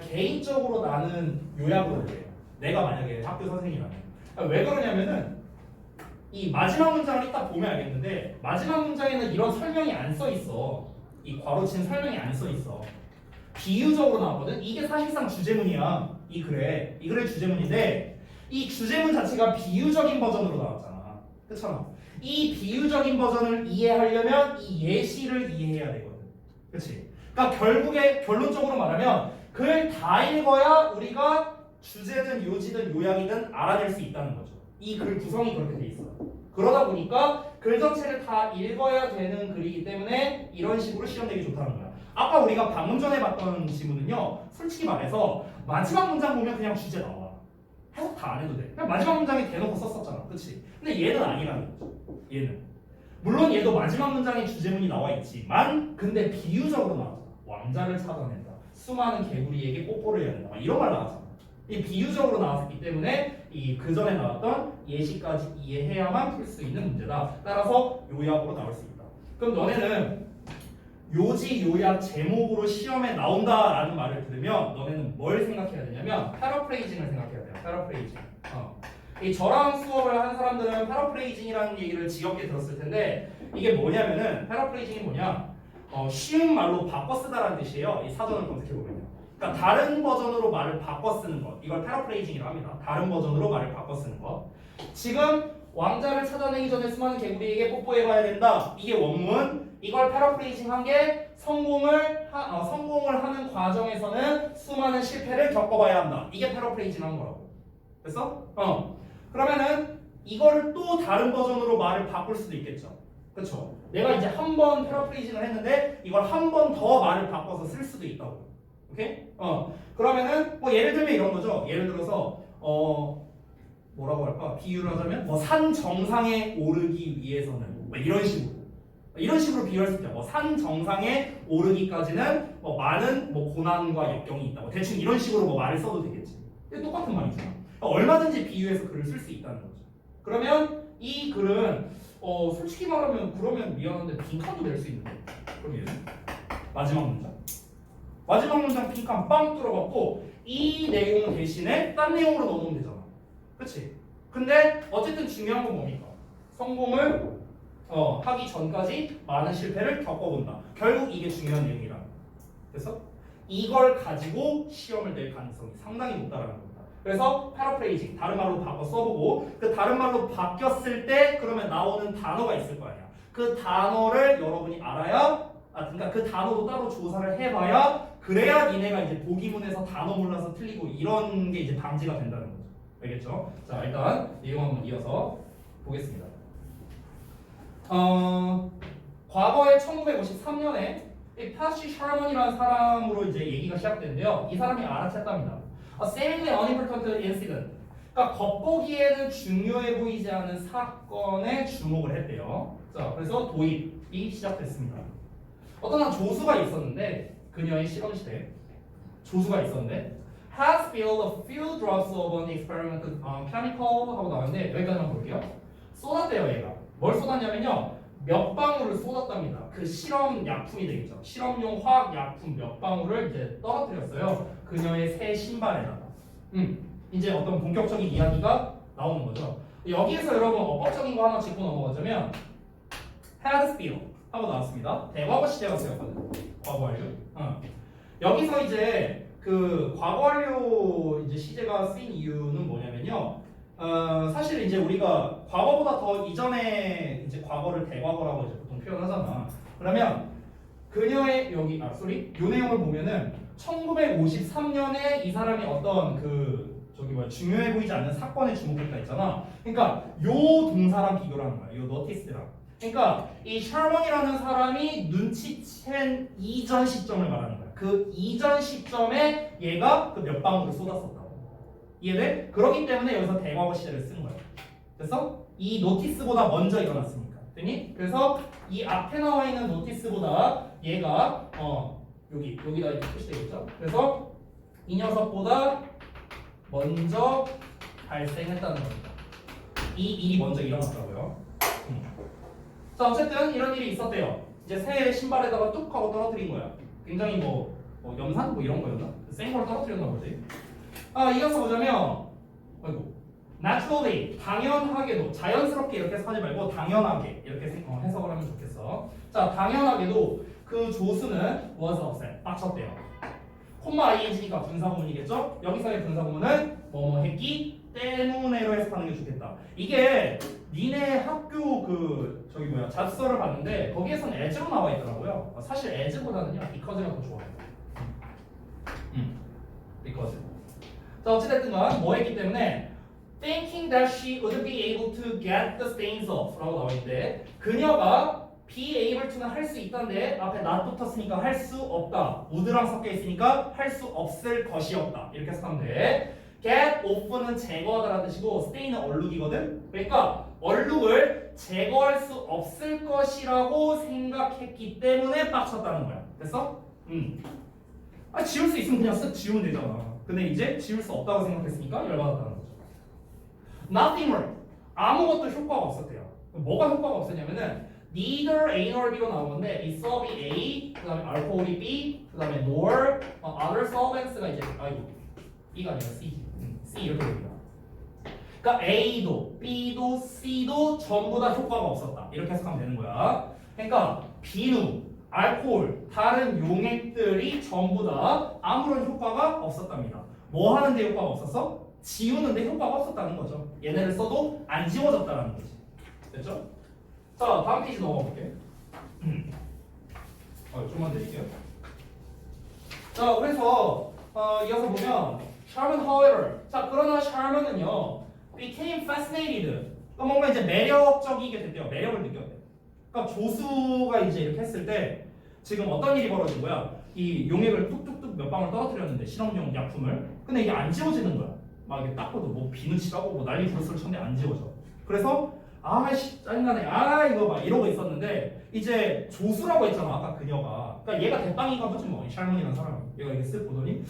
개인적으로 나는 요약으로 해요. 내가 만약에 학교 선생님이라면. 왜 그러냐면은 이 마지막 문장을 이따 보면 알겠는데 마지막 문장에는 이런 설명이 안 써 있어. 이 괄호친 설명이 안 써 있어. 비유적으로 나왔거든. 이게 사실상 주제문이야. 이 글의 주제문인데 이 주제문 자체가 비유적인 버전으로 나왔잖아. 그렇잖아. 이 비유적인 버전을 이해하려면 이 예시를 이해해야 되거든. 그렇지? 그러니까 결국에 결론적으로 말하면 글 다 읽어야 우리가 주제든 요지든 요약이든 알아낼 수 있다는 거죠. 이 글 구성이 그렇게 돼 있어. 그러다 보니까 글 전체를 다 읽어야 되는 글이기 때문에 이런 식으로 시험 내기 좋다는 거야. 아까 우리가 방금 전에 봤던 지문은요, 솔직히 말해서 마지막 문장 보면 그냥 주제 나와. 해석 다 안 해도 돼. 그냥 마지막 문장에 대놓고 썼었잖아. 그치? 근데 얘는 아니라는 거죠. 얘는. 물론 얘도 마지막 문장에 주제문이 나와 있지만 근데 비유적으로 나왔잖아. 왕자를 찾아낸다. 수많은 개구리에게 뽀뽀를 해야 된다. 이런 말 나왔잖아. 이 비유적으로 나왔기 때문에 이 그 전에 나왔던 예시까지 이해해야만 풀 수 있는 문제다. 따라서 요약으로 나올 수 있다. 그럼 너네는 요지 요약 제목으로 시험에 나온다라는 말을 들으면 너네는 뭘 생각해야 되냐면 패러프레이징을 생각해야 돼요. 패러프레이징. 이 저랑 수업을 한 사람들은 패러프레이징이라는 얘기를 지겹게 들었을 텐데 이게 뭐냐면은 패러프레이징이 뭐냐? 쉬운 말로 바꿔 쓰다라는 뜻이에요. 이 사전을 검색해 보면요. 그러니까 다른 버전으로 말을 바꿔 쓰는 것. 이걸 패러프레이징이라고 합니다. 다른 버전으로 말을 바꿔 쓰는 것. 지금 왕자를 찾아내기 전에 수많은 개구리에게 뽀뽀해봐야 된다. 이게 원문. 이걸 패러프레이징한 게 성공을 하는 과정에서는 수많은 실패를 겪어봐야 한다. 이게 패러프레이징한 거라고. 됐어? 그러면은 이거를 또 다른 버전으로 말을 바꿀 수도 있겠죠. 그렇죠? 내가 이제 한 번 패러프레이징을 했는데 이걸 한 번 더 말을 바꿔서 쓸 수도 있다고. 오케이? 그러면은 뭐 예를 들면 이런 거죠. 예를 들어서 뭐라고 할까? 비유를 하자면 뭐 산 정상에 오르기 위해서는 뭐 이런 식으로 비유할 수 있죠. 뭐 산 정상에 오르기까지는 뭐 많은 뭐 고난과 역경이 있다. 뭐 대충 이런 식으로 뭐 말을 써도 되겠지. 이게 똑같은 말이잖아. 얼마든지 비유해서 글을 쓸 수 있다는 거죠. 그러면 이 글은 솔직히 말하면 그러면 미안한데 빈칸도 낼 수 있는데. 그럼 얘는 마지막 문장 빈칸 빵 뚫어갖고 이 내용 대신에 딴 내용으로 넣어놓으면 되잖아. 그치? 근데 어쨌든 중요한 건 뭡니까? 성공을 하기 전까지 많은 실패를 겪어본다. 결국 이게 중요한 내용이라. 그래서 이걸 가지고 시험을 낼 가능성이 상당히 높다라는 겁니다. 그래서 패러프레이징 다른 말로 바꿔 써보고 그 다른 말로 바뀌었을 때 그러면 나오는 단어가 있을 거 아니야. 그 단어를 여러분이 알아야 그러니까 그 단어도 따로 조사를 해봐야 그래야 니네가 이제 보기문에서 단어 몰라서 틀리고 이런 게 이제 방지가 된다는 거죠. 알겠죠? 자 일단 내용 한번 이어서 보겠습니다. 과거에 1953년에 이 파시 샤먼이라는 사람으로 이제 얘기가 시작되는데요. 이 사람이 알아챘답니다. A seemingly unimportant incident. 그러니까 겉보기에는 중요해 보이지 않은 사건에 주목을 했대요. 자, 그래서 도입이 시작됐습니다. 어떤 한 조수가 있었는데 그녀의 실험실에 조수가 있었는데 has spilled a few drops of an experimental chemical 하고 나왔는데 여기까지만 볼게요. 쏟았대요 얘가. 뭘 쏟았냐면요. 몇 방울을 쏟았답니다. 그 실험 약품이 되겠죠. 실험용 화학 약품 몇 방울을 이제 떨어뜨렸어요. 그녀의 새 신발에다가. 이제 어떤 본격적인 이야기가 나오는 거죠. 여기에서 여러분 어법적인 거 하나 짚고 넘어가자면 had spill 하고 나왔습니다. 대과거 시제가 쓰였거든. 과거 완료. 여기서 이제 그 과거 완료 이제 시제가 쓰인 이유는 뭐냐면요. 사실 이제 우리가 과거보다 더 이전에 이제 과거를 대과거라고 이제 보통 표현하잖아. 그러면 그녀의 요 내용을 보면은 1953년에 이 사람이 어떤 중요해 보이지 않는 사건에 주목했다 했잖아. 그러니까 요 동사랑 비교를 하는 거야. 요 notice랑. 그러니까 이 샤먼이라는 사람이 눈치챈 이전 시점을 말하는 거야. 그 이전 시점에 얘가 그 몇 방울을 쏟았었다고. 이해돼? 그렇기 때문에 여기서 대과거 시제를 쓴 거야. 그래서 이 노티스보다 먼저 일어났으니까. 됐니? 그래서 이 앞에 나와 있는 노티스보다 얘가 여기다 이렇게 표시되겠죠? 그래서 이 녀석보다 먼저 발생했다는 겁니다. 이 일이 먼저 일어났다고요. 자 어쨌든 이런 일이 있었대요. 이제 새 신발에다가 뚝 하고 떨어뜨린 거야. 굉장히 염산 이런 거였나? 센 걸 떨어뜨렸나 보지. 이어서 보자면 naturally 당연하게도 자연스럽게 이렇게 해석하지 말고 당연하게 이렇게 해석을 하면 좋겠어. 자 당연하게도 그 조수는 was upset 빡쳤대요. 콤마 ing니까 분사구문이겠죠? 여기서의 분사구문은 뭐뭐 했기 때문에로 해석하는 게 좋겠다. 이게 니네 학교 잡서를 봤는데 거기에서는 as로 나와 있더라고요. 사실 as보다는요 because가 더 좋아요. because. 자 어찌됐든간 뭐 했기 때문에 thinking that she would be able to get the stains off 라고 나와 있는데 그녀가 be able to는 할 수 있다는데 앞에 not 붙었으니까 할 수 없다. would랑 섞여 있으니까 할 수 없을 것이었다. 이렇게 해석하면 돼. get off는 제거하다라는 뜻이고 stain은 얼룩이거든. 그러니까 얼룩을 제거할 수 없을 것이라고 생각했기 때문에 빡쳤다는 거야. 됐어? 지울 수 있으면 그냥 쓱 지우면 되잖아. 근데 이제 지울 수 없다고 생각했으니까 열받았다는 거죠. Nothing worked. 아무것도 효과가 없었대요. 뭐가 효과가 없었냐면은 neither A nor B로 나온 건데 이 수업이 A, 그 다음에 알코올이 B, 그 다음에 nor, other solvents가 이제 B가 아니라 C, C 이렇게 됩니다. 그러니까 A도 B도 C도 전부 다 효과가 없었다. 이렇게 해석하면 되는 거야. 그러니까 비누, 알코올, 다른 용액들이 전부 다 아무런 효과가 없었답니다. 뭐 하는데 효과가 없었어? 지우는데 효과가 없었다는 거죠. 얘네를 써도 안 지워졌다는 거지. 됐죠? 자, 다음 페이지 넘어가 볼게. 좀만 내릴게요. 자, 그래서 이어서 보면 Sherman, however, 자, 그러나 Sherman은요 became fascinated. 그러니까 뭔가 이제 매력적이게 됐대요. 매력을 느꼈대요. 그러니까 조수가 이제 이렇게 했을 때 지금 어떤 일이 벌어진 거야? 이 용액을 뚝뚝뚝 몇 방울 떨어뜨렸는데 실험용 약품을. 근데 이게 안 지워지는 거야. 막 이게 닦아도 뭐 비누칠하고 뭐 난리 부르스를 쳤는데 안 지워져. 그래서 아씨 짜증나네. 이거 막 이러고 있었는데 이제 조수라고 했잖아 아까 그녀가. 그러니까 얘가 대빵인가 보지 뭐. 이 샬몬이라는 사람이. 얘가 이렇게 쓱 보더니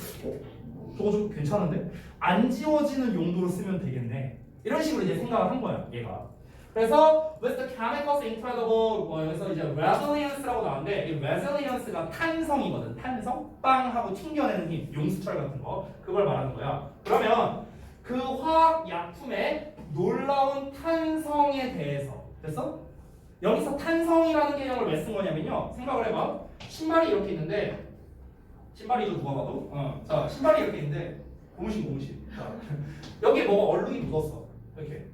저거 좀 괜찮은데? 안 지워지는 용도로 쓰면 되겠네. 이런 식으로 이제 생각을 한 거야 얘가. 그래서 with the chemicals incredible 뭐 여기서 이제 resilience라고 나왔는데 이 resilience가 탄성이거든. 탄성? 빵 하고 튕겨내는 힘, 용수철 같은 거 그걸 말하는 거야. 그러면 그 화학 약품의 놀라운 탄성에 대해서 됐어? 여기서 탄성이라는 개념을 왜 쓴 거냐면요. 생각을 해봐. 신발이 이렇게 있는데 신발이죠 누가 봐도. 자 신발이 이렇게 있는데 고무신. 자, 여기에 뭐가 얼룩이 묻었어. 이렇게.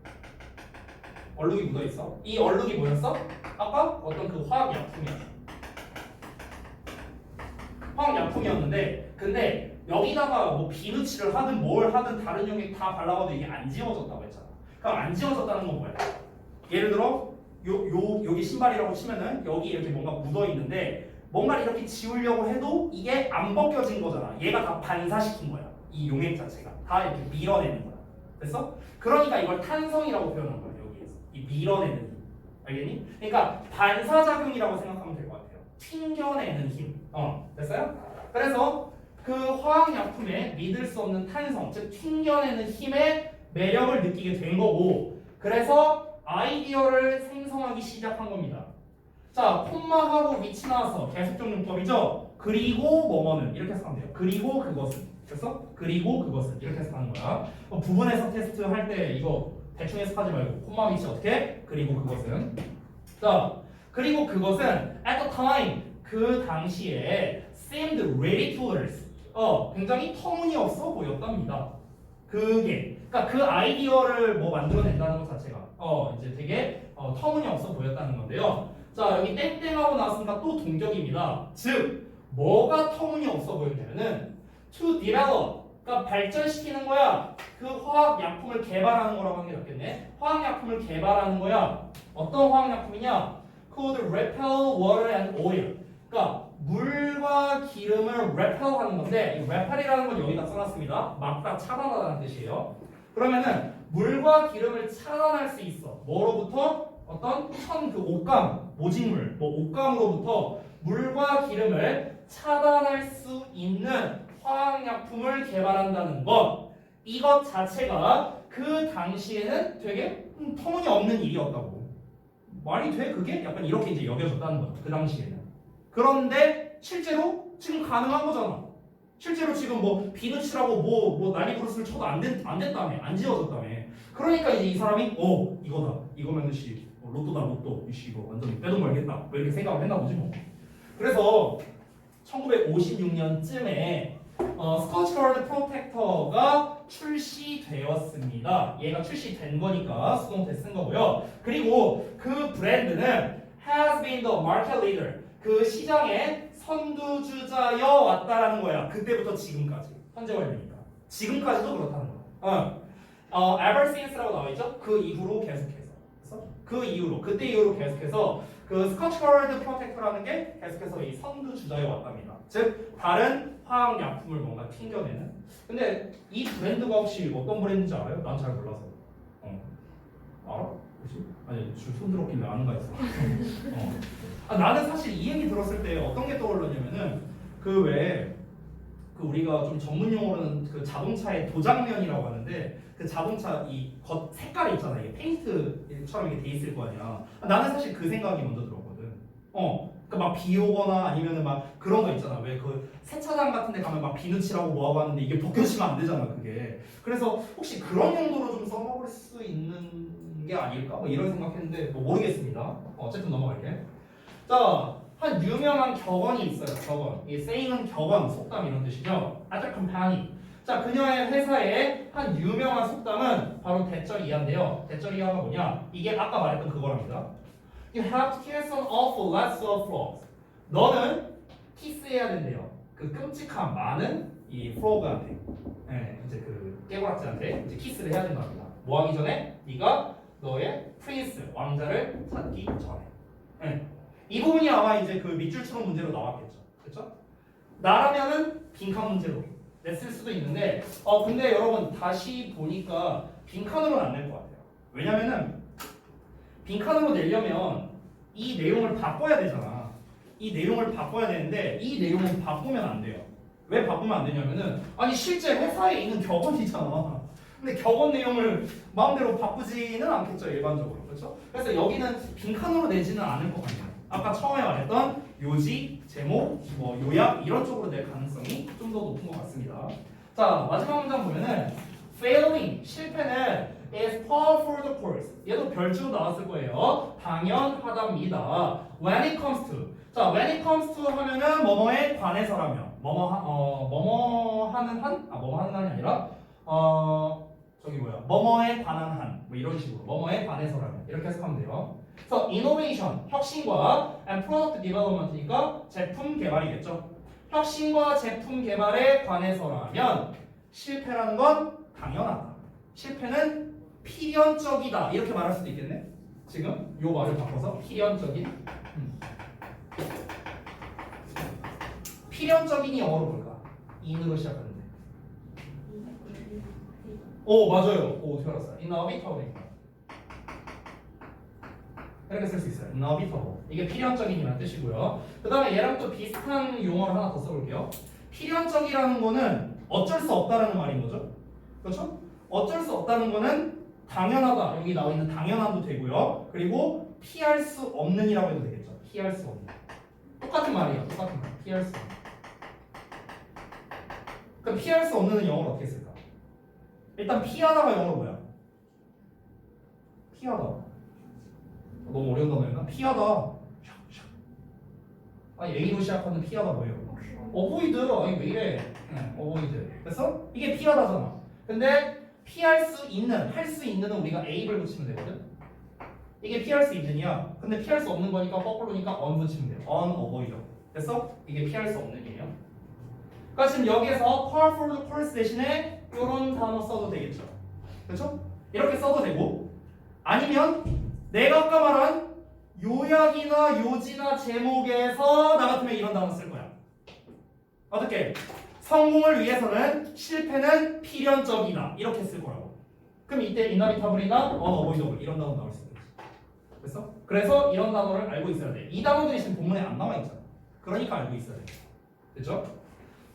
얼룩이 묻어있어. 이 얼룩이 뭐였어? 아까 어떤 그 화학약품이었어. 화학약품이었는데 근데 여기다가 뭐 비누칠을 하든 뭘 하든 다른 용액 다 발라봐도 이게 안 지워졌다고 했잖아. 그럼 안 지워졌다는 건 뭐야? 예를 들어 여기 신발이라고 치면은 여기 이렇게 뭔가 묻어있는데 뭔가를 이렇게 지우려고 해도 이게 안 벗겨진 거잖아. 얘가 다 반사시킨 거야. 이 용액 자체가 다 이렇게 밀어내는 거야. 됐어? 그러니까 이걸 탄성이라고 표현한 거야. 이 밀어내는 힘. 알겠니? 그러니까 반사작용이라고 생각하면 될 것 같아요. 튕겨내는 힘. 됐어요? 그래서 그 화학약품에 믿을 수 없는 탄성, 즉 튕겨내는 힘의 매력을 느끼게 된 거고 그래서 아이디어를 생성하기 시작한 겁니다. 자, 콤마하고 위치 나와서 계속적 용법이죠? 그리고 뭐뭐는 이렇게 해석하면 돼요. 그리고 그것은. 됐어? 그리고 그것은 이렇게 해석하는 거야. 부분 해석 테스트 할 때 이거 대충 해석하지 말고 콤마 위치 어떻게? 그리고 그것은. 자, 그리고 그것은 at the time 그 당시에 seemed ridiculous. 굉장히 터무니없어 보였답니다. 그게 그러니까 그 아이디어를 뭐 만들어낸다는 것 자체가 이제 되게 터무니없어 보였다는 건데요. 자, 여기 땡땡하고 나왔으니까 또 동격입니다. 즉 뭐가 터무니없어 보였냐면은 to develop 그러니까 발전시키는 거야. 그 화학약품을 개발하는 거라고 하는 게 낫겠네. 화학약품을 개발하는 거야. 어떤 화학약품이냐? Could repel water and oil. 그러니까 물과 기름을 repel 하는 건데 이 repel이라는 건 여기다 써놨습니다. 막다 차단하다는 뜻이에요. 그러면은 물과 기름을 차단할 수 있어. 뭐로부터? 어떤 그 옷감, 모직물, 뭐 옷감으로부터 물과 기름을 차단할 수 있는 화학약품을 개발한다는 것 이것 자체가 그 당시에는 되게 터무니없는 일이었다고. 말이 돼 그게? 약간 이렇게 이제 여겨졌다는 거죠 그 당시에는. 그런데 실제로 지금 가능한 거잖아. 실제로 지금 뭐 비누칠하고 뭐 난리 부르스를 쳐도 안 됐다며 안 지워졌다며. 그러니까 이제 이 사람이 이거다 이거면은 로또다 로또 이거 완전 빼돈 벌겠다 뭐 이렇게 생각을 했나 보지 뭐. 그래서 1956년쯤에 스코치가드 프로텍터가 출시되었습니다. 얘가 출시된 거니까 수동태 쓴 거고요. 그리고 그 브랜드는 has been the market leader. 그 시장의 선두주자여 왔다라는 거야. 그때부터 지금까지. 현재 완료니까. 지금까지도 그렇다는 거야. ever since라고 나와 있죠? 그 이후로 계속해서. 그래서 그 이후로 그때 이후로 계속해서 그 스코치가드 프로텍터라는 게 계속해서 이 선두주자여 왔답니다. 즉 다른 화학약품을 뭔가 튕겨내는. 근데 이 브랜드가 혹시 어떤 브랜드인지 알아요? 난 잘 몰라서. 알아? 그치? 아니 손 들었길래 아는가 했어. 나는 사실 이 얘기 들었을 때 어떤 게 떠올랐냐면은 그 우리가 좀 전문 용어로는 그 자동차의 도장면이라고 하는데 그 자동차 이 겉 색깔이 있잖아. 이게 페인트처럼 이렇게 돼 있을 거 아니야. 나는 사실 그 생각이 먼저 들었거든. 그러니까 막 비 오거나 아니면은 막 그런 거 있잖아. 왜 그 세차장 같은 데 가면 막 비누칠하고 뭐하고 하는데 이게 벗겨지면 안 되잖아 그게. 그래서 혹시 그런 용도로 좀 써먹을 수 있는 게 아닐까? 뭐 이런 생각했는데 뭐 모르겠습니다. 어쨌든 넘어갈게. 자, 한 유명한 격언이 있어요. 격언. 이 saying은 격언, 속담 이런 뜻이죠. 아주 컴파니. 자, 그녀의 회사의 한 유명한 속담은 바로 대절 이하인데요. 대절 이하가 뭐냐? 이게 아까 말했던 그거랍니다. You have to kiss an awful lots of frogs. 너는 키스해야 된대요. 그 끔찍한 많은 이 프로그한테, 이제 그 깨고락지한테 이제 키스를 해야 된답니다. 뭐 하기 전에? 네가 너의 프린스 왕자를 찾기 전에. 이 부분이 아마 이제 그 밑줄처럼 문제로 나왔겠죠. 그렇죠? 나라면은 빈칸 문제로 냈을 수도 있는데, 근데 여러분 다시 보니까 빈칸으로는 안 낼 것 같아요. 왜냐면은 빈칸으로 내려면 이 내용을 바꿔야 되잖아. 이 내용을 바꿔야 되는데 이 내용은 바꾸면 안 돼요. 왜 바꾸면 안 되냐면은 아니 실제 회사에 있는 격언이잖아. 근데 격언 내용을 마음대로 바꾸지는 않겠죠, 일반적으로. 그렇죠? 그래서 여기는 빈칸으로 내지는 않을 것 같아요. 아까 처음에 말했던 요지, 제목, 뭐 요약 이런 쪽으로 낼 가능성이 좀 더 높은 것 같습니다. 자, 마지막 문장 보면은 failing, 실패는 is par for the course. 얘도 별주로 나왔을 거예요. 당연하답니다. When it comes to. 자, when it comes to 하면은 뭐뭐에 관해서라면 뭐뭐 하는 한이 아니라 저기 뭐야 뭐뭐에 관한 한 뭐 이런 식으로 뭐뭐에 관해서라면 이렇게 해석하면 돼요. 그래서 innovation 혁신과 and product development니까 제품 개발이겠죠. 혁신과 제품 개발에 관해서라면 실패라는 건 당연하다. 실패는 필연적이다 이렇게 말할 수도 있겠네. 지금 요 말을 바꿔서 필연적인. 필연적인이 영어로 뭘까? in으로 시작하는데. 오 맞아요. 오 어떻게 알았어요? inevitable. 이렇게 쓸 수 있어요. inevitable. 이게 필연적인이라는 뜻이고요. 그 다음에 얘랑 또 비슷한 용어를 하나 더 써볼게요. 필연적이라는 거는 어쩔 수 없다라는 말인 거죠. 그렇죠? 어쩔 수 없다는 거는 당연하다. 여기 나와 있는 당연함도 되고요. 그리고 피할 수 없는이라고 해도 되겠죠. 피할 수 없는. 똑같은 말이에요. 똑같은 말. 피할 수 없는. 그럼 피할 수 없는은 영어로 어떻게 쓸까? 일단 피하다가 영어로 뭐야? 피하다. 너무 어려운 단어였나? 피하다. 아니 A로 시작하는 피하다 뭐예요? 어보이드. 아니 왜 이래? 어보이드. 그래서 이게 피하다잖아. 근데 피할 수 있는, 할 수 있는은 우리가 A를 붙이면 되거든. 이게 피할 수 있느냐? 근데 피할 수 없는 거니까 거꾸로니까 on 붙이면 돼요. unavoidable. 됐어? 이게 피할 수 없는이에요. 그러니까 지금 여기에서 par for the course 대신에 이런 단어 써도 되겠죠. 그렇죠? 이렇게 써도 되고 아니면 내가 아까 말한 요약이나 요지나 제목에서 나 같으면 이런 단어 쓸 거야. 어떻게? 성공을 위해서는 실패는 필연적이다. 이렇게 쓸 거라고. 그럼 이때 inevitable이나 unavoidable 이런 단어 나올 수 있겠지. 됐어? 그래서 이런 단어를 알고 있어야 돼. 이 단어들이 지금 본문에 안 나와 있잖아. 그러니까 알고 있어야 돼. 됐죠?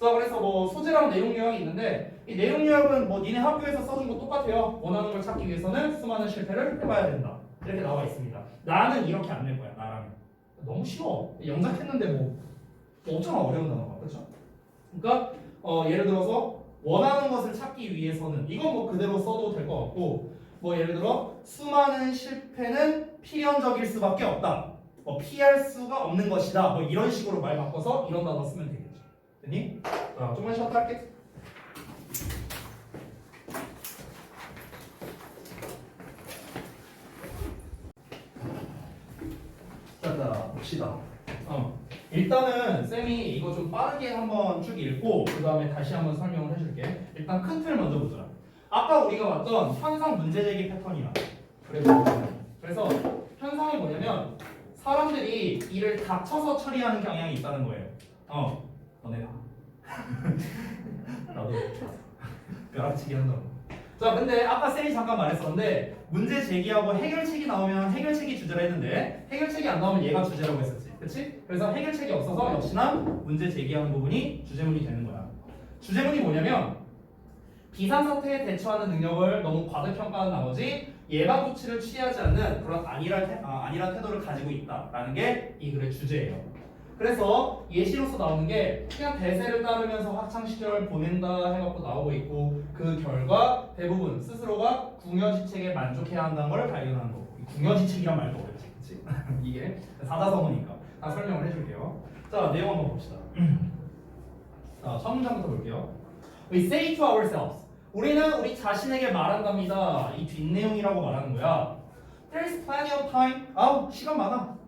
자, 그래서 뭐 소재랑 내용 요약이 있는데 이 내용 요약은 뭐 니네 학교에서 써준 거 똑같아요. 원하는 걸 찾기 위해서는 수많은 실패를 해봐야 된다. 이렇게 나와 있습니다. 나는 이렇게 안 낼 거야. 나라면 너무 쉬워. 영작했는데 뭐 엄청 어려운 단어가 그렇죠? 그러니까 예를 들어서 원하는 것을 찾기 위해서는 이건 뭐 그대로 써도 될 것 같고 뭐 예를 들어 수많은 실패는 필연적일 수밖에 없다. 뭐 피할 수가 없는 것이다. 뭐 이런 식으로 말 바꿔서 이런 단어 쓰면 되겠죠. 됐니? 자, 좀만 쉬었다 할게. 자, 봅시다. 일단은 쌤이 이거 좀 빠르게 한번 쭉 읽고 그 다음에 다시 한번 설명을 해줄게. 일단 큰 틀 먼저 보자. 아까 우리가 봤던 현상 문제제기 패턴이야. 그래서 현상이 뭐냐면 사람들이 일을 닥쳐서 처리하는 경향이 있다는 거예요. 너네 봐. 나도 벼락치기 한다고. 자, 근데 아까 쌤이 잠깐 말했었는데 문제 제기하고 해결책이 나오면 해결책이 주제를 했는데 해결책이 안 나오면 얘가 주제라고 했었지. 그치? 그래서 해결책이 없어서 역시나 문제 제기하는 부분이 주제문이 되는 거야. 주제문이 뭐냐면 비상사태에 대처하는 능력을 너무 과대평가한 나머지 예방 조치를 취하지 않는 그런 안일한 태도를 가지고 있다라는 게 이 글의 주제예요. 그래서 예시로서 나오는 게 그냥 대세를 따르면서 학창 시절을 보낸다 해갖고 나오고 있고 그 결과 대부분 스스로가 궁여지책에 만족해야 한다는 걸 발견하는 거고 궁여지책이란 말도 어렵지, 그치? 이게 사자성어니까 다 설명을 해줄게요. 자 내용 한번 봅시다. 자 첫 문장부터 볼게요. We say to ourselves. 우리는 우리 자신에게 말한답니다. 이 뒷내용이라고 말하는 거야. There's plenty of time. 시간 많아.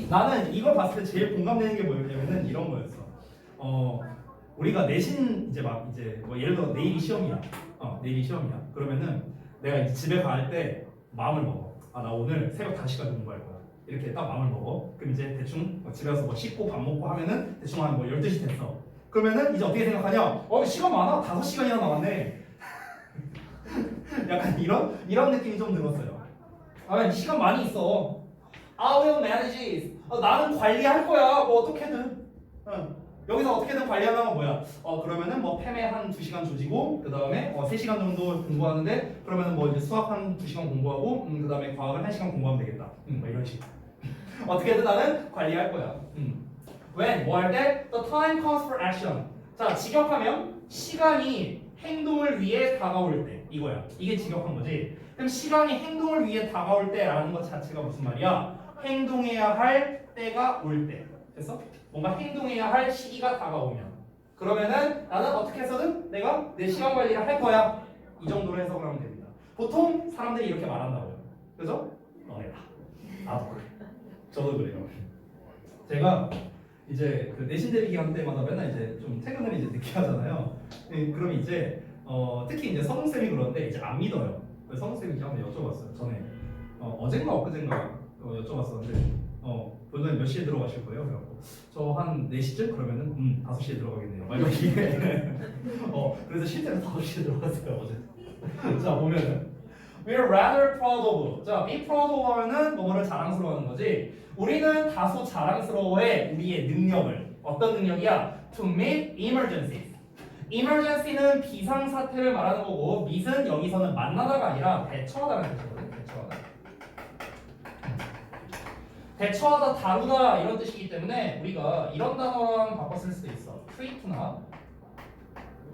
나는 이걸 봤을 때 제일 공감되는 게 뭐였냐면은 이런 거였어. 우리가 내신 이제 뭐 예를 들어 내일이 시험이야. 내일이 시험이야. 그러면은 내가 이제 집에 갈 때 마음을 먹어. 나 오늘 새벽 5시까지 공부할 거야. 이렇게 딱 마음을 먹어. 그럼 이제 대충 집에 가서 뭐 씻고 밥 먹고 하면은 대충 한 뭐 12시 됐어. 그러면은 이제 어떻게 생각하냐? 시간 많아. 5시간이나 남았네. 약간 이런 느낌이 좀 들었어요. 시간 많이 있어. I will manage it. 나는 관리할 거야. 뭐 어떻게든. 여기서 어떻게든 관리하는 건 뭐야? 그러면은 뭐 팸에 한 2시간 조지고 그 다음에 3시간 정도 공부하는데 그러면은 뭐 이제 수학 한 2시간 공부하고 그 다음에 과학을 1시간 공부하면 되겠다. 뭐 이런 식. 어떻게든 나는 관리할 거야. When 뭐 할 때? The time comes for action. 자 직역하면 시간이 행동을 위해 다가올 때 이거야. 이게 직역한 거지. 그럼 시간이 행동을 위해 다가올 때라는 것 자체가 무슨 말이야? 행동해야 할 때가 올 때. 됐어? 뭔가 행동해야 할 시기가 다가오면 그러면은 나는 어떻게 해서든 내가 내 시간 관리를 할 거야. 이 정도로 해석을 하면 됩니다. 보통 사람들이 이렇게 말한다고요. 그죠? 너네다. 나도 그래. 저도 그래요. 제가 이제 그 내신 대비 기간 때마다 맨날 이제 좀 퇴근을 이제 늦게 하잖아요. 그럼 이제 특히 이제 성우 쌤이 그러는데 이제 안 믿어요. 그래서 성우 쌤이 한번 여쭤봤어요. 전에 어젠가 엊그젠가 여쭤봤었는데 본전에 몇 시에 들어가실 거예요? 그래갖고 저 한 4시쯤? 그러면은 5시에 들어가겠네요. 막 이렇게 그래서 실제로 5시에 들어갔어요 어제. 자 보면은 We're rather proud of. 자 be proud of 하면은 뭐뭐를 자랑스러워하는 거지. 우리는 다소 자랑스러워해 우리의 능력을. 어떤 능력이야? To meet emergencies. emergency는 비상사태를 말하는 거고 meet은 여기서는 만나다가 아니라 대처하다는 뜻이거든. 대처하다, 다루다 이런 뜻이기 때문에 우리가 이런 단어랑 바꿔 쓸 수도 있어. treat나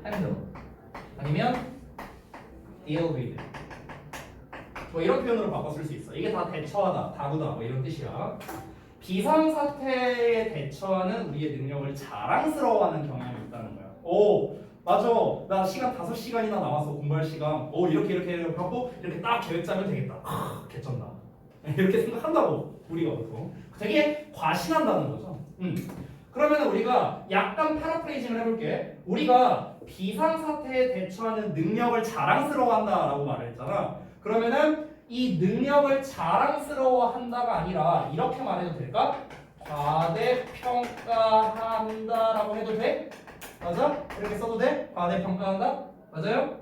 handle 아니면 deal with 뭐 이런 표현으로 바꿔 쓸 수 있어. 이게 다 대처하다, 다루다 뭐 이런 뜻이야. 비상사태에 대처하는 우리의 능력을 자랑스러워하는 경향이 있다는 거야. 오 맞아. 나 시간 5시간이나 남았어. 공부할 시간. 이렇게 하고 이렇게 딱 계획 짜면 되겠다. 개쩐다. 이렇게 생각한다고. 우리가 보통 되게 과신한다는 거죠. 그러면 우리가 약간 패러프레이징을 해볼게. 우리가 비상사태에 대처하는 능력을 자랑스러워한다라고 말을 했잖아. 그러면은 이 능력을 자랑스러워한다가 아니라 이렇게 말해도 될까? 과대평가한다라고 해도 돼? 맞아? 이렇게 써도 돼? 과대평가한다? 맞아요?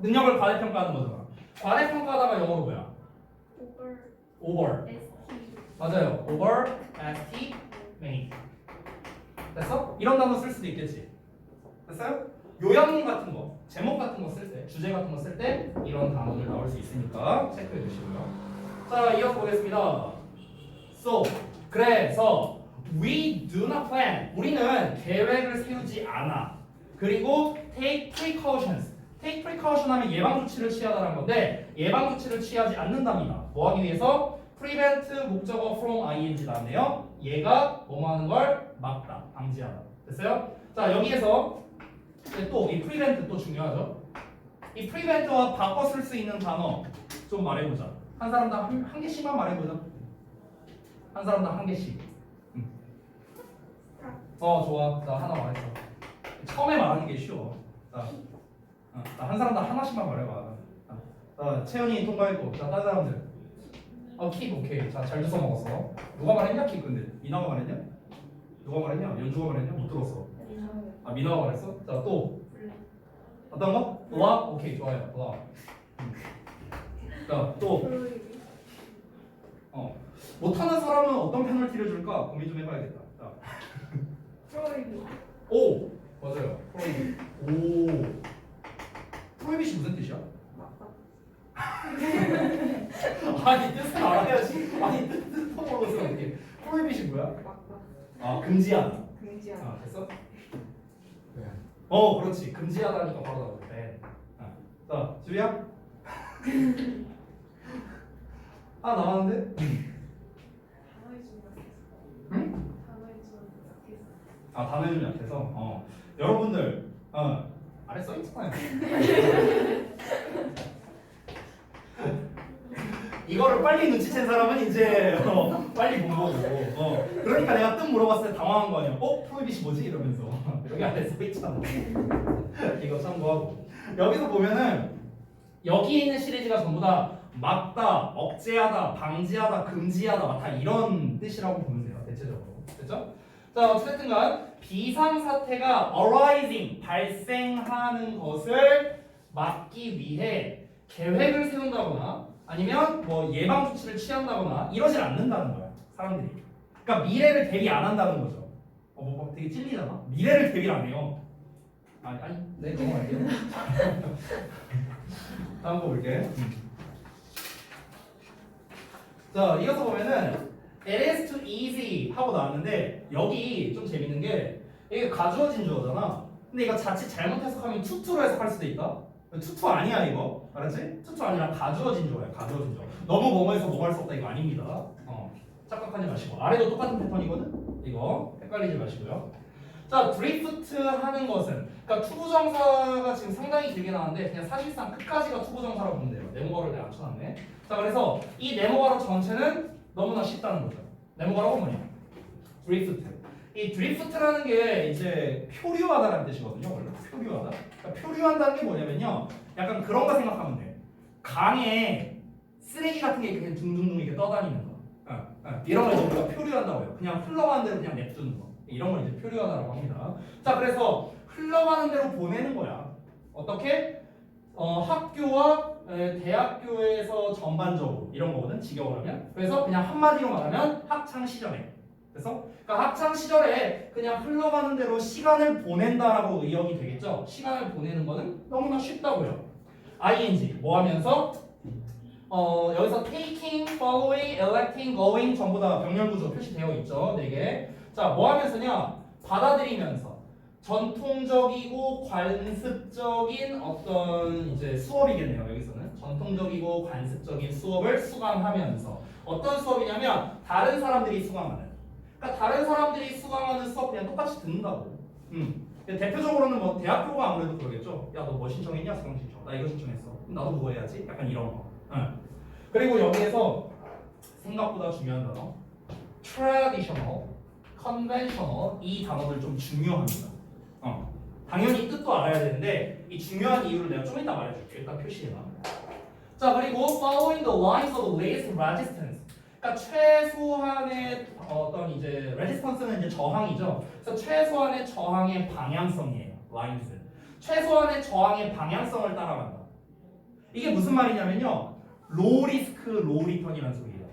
능력을 과대평가하는 거잖아. 과대평가하다가 영어로 뭐야? over. 맞아요. over, estimate. 됐어? 이런 단어 쓸 수도 있겠지. 됐어요? 요약문 같은 거, 제목 같은 거 쓸 때, 주제 같은 거 쓸 때 이런 단어들 나올 수 있으니까 체크해 주시고요. 자, 이어서 보겠습니다. So, 그래서 we do not plan. 우리는 계획을 세우지 않아. 그리고 take precautions. take precaution 하면 예방 조치를 취하다는 건데 예방 조치를 취하지 않는답니다. 뭐 하기 위해서? prevent 목적어 from ing 나왔네요. 얘가 뭐뭐 하는 걸 막다, 방지하다. 됐어요? 자, 여기에서 또 이 prevent 또 중요하죠. 이 prevent와 바꿔 쓸 수 있는 단어 좀 말해보자. 한 사람당 한 개씩만 말해보자. 한 사람당 한 개씩. 좋아. 나 하나 말했어. 처음에 말하는 게 쉬워. 자, 한 사람당 하나씩만 말해봐. 채연이 통과했고, 자, 다른 사람들. 킥 오케이. 자, 잘 주워 먹었어. 누가 말했냐? 킥 근데 미나가 말했냐? 누가 말했냐? 연주가 말했냐? 못 들었어. 미나가 말했어? 자, 또 어떤 거? 블락? 오케이, 좋아요. 블락. 자, 또 못하는 사람은 어떤 페널티를 줄까? 고민 좀 해봐야겠다. 자, 오 맞아요. 프로이빗. 프로이빗이 무슨 뜻이야? 아니 뜻은 알아야지. 아니 뜻 모르겠어. 프로이빗이 금지하다. 됐어? 그렇지. 금지하다니까 바로 나오네. 자, 주희야. 나왔는데? 단어의 중 약해서. 응? 단어의 중 약해서. 단어의 좀 약해서. 여러분들, 아래 써 있잖아요. 이거를 빨리 눈치챈 사람은 이제 빨리 본 거고. 그러니까 내가 뜸 물어봤을 때 당황한 거 아니야. 프로이빗이 뭐지? 이러면서 여기 아래 써 있잖아. 이거 참고하고. 여기서 보면은 여기 있는 시리즈가 전부 다 막다, 억제하다, 방지하다, 금지하다 다 이런 뜻이라고 보면 돼요. 대체적으로. 됐죠? 자, 어쨌든간 비상사태가 arising, 발생하는 것을 막기 위해 계획을 세운다거나 아니면 뭐 예방 조치를 취한다거나 이러질 않는다는 거야. 사람들이. 그러니까 미래를 대비 안 한다는 거죠. 뭐 되게 찔리잖아. 미래를 대비를 안 해요. 네, 넘어갈게요. 다음 거 볼게. 자, 이어서 보면은 it is too easy 하고 나왔는데 여기 좀 재밌는 게 이게 가주어진 주어잖아. 근데 이거 자칫 잘못 해석하면 투투로 해석할 수도 있다. 투투 아니야 이거. 알았지? 투투 아니라 가주어진 주어야. 가주어진 주어. 너무 뭐뭐해서 뭐 할 수 없다 이거 아닙니다. 착각하지 마시고. 아래도 똑같은 패턴이거든. 이거 헷갈리지 마시고요. 자, 드리프트 하는 것은 그러니까 투부정사가 지금 상당히 길게 나왔는데 그냥 사실상 끝까지가 투부정사라고 보면 돼요. 네모가를 내가 쳐놨네. 자, 그래서 이 네모가로 전체는 너무나 쉽다는 거죠. 네모가라고 뭐냐? 드리프트. 이 드리프트라는 게 이제 표류하다라는 뜻이거든요. 원래 표류하다. 그러니까 표류한다는 게 뭐냐면요. 약간 그런 거 생각하면 돼. 강에 쓰레기 같은 게 그냥 둥둥둥 이렇게 떠다니는 거. 이런 걸 이제 우리가 표류한다고 해요. 그냥 흘러가는 대로 그냥 냅두는 거. 이런 걸 이제 표류하다라고 합니다. 자, 그래서 흘러가는 대로 보내는 거야. 어떻게? 학교와 대학교에서 전반적으로 이런 거거든. 직역을 하면. 그래서 그냥 한마디로 말하면 학창 시절에. 그래서 그러니까 학창 시절에 그냥 흘러가는 대로 시간을 보낸다라고 의역이 되겠죠. 시간을 보내는 거는 너무나 쉽다고요. ing 뭐 하면서 여기서 taking, following, electing, going 전부 다 병렬 구조 표시되어 있죠. 4개. 자, 뭐 하면서냐? 받아들이면서 전통적이고 관습적인 어떤 이제 수업이겠네요. 여기서는 전통적이고 관습적인 수업을 수강하면서 어떤 수업이냐면 다른 사람들이 수강하는. 그러니까 다른 사람들이 수강하는 수업 그냥 똑같이 듣는다고. 대표적으로는 뭐 대학교가 아무래도 그러겠죠. 야, 너 뭐 신청했냐? 수강 신청. 나 이거 신청했어. 그럼 나도 그거 해야지. 약간 이런 거. 그리고 여기에서 생각보다 중요한 단어 traditional, conventional 이 단어들 좀 중요합니다. 당연히 뜻도 알아야 되는데 이 중요한 이유를 내가 좀 이따 말해줄게. 일단 표시해놔. 자, 그리고 following the lines of least resistance. 그러니까 최소한의 어떤 이제 resistance는 이제 저항이죠. 그래서 최소한의 저항의 방향성이에요. lines. 최소한의 저항의 방향성을 따라간다. 이게 무슨 말이냐면요. low risk, low return이라는 소리예요.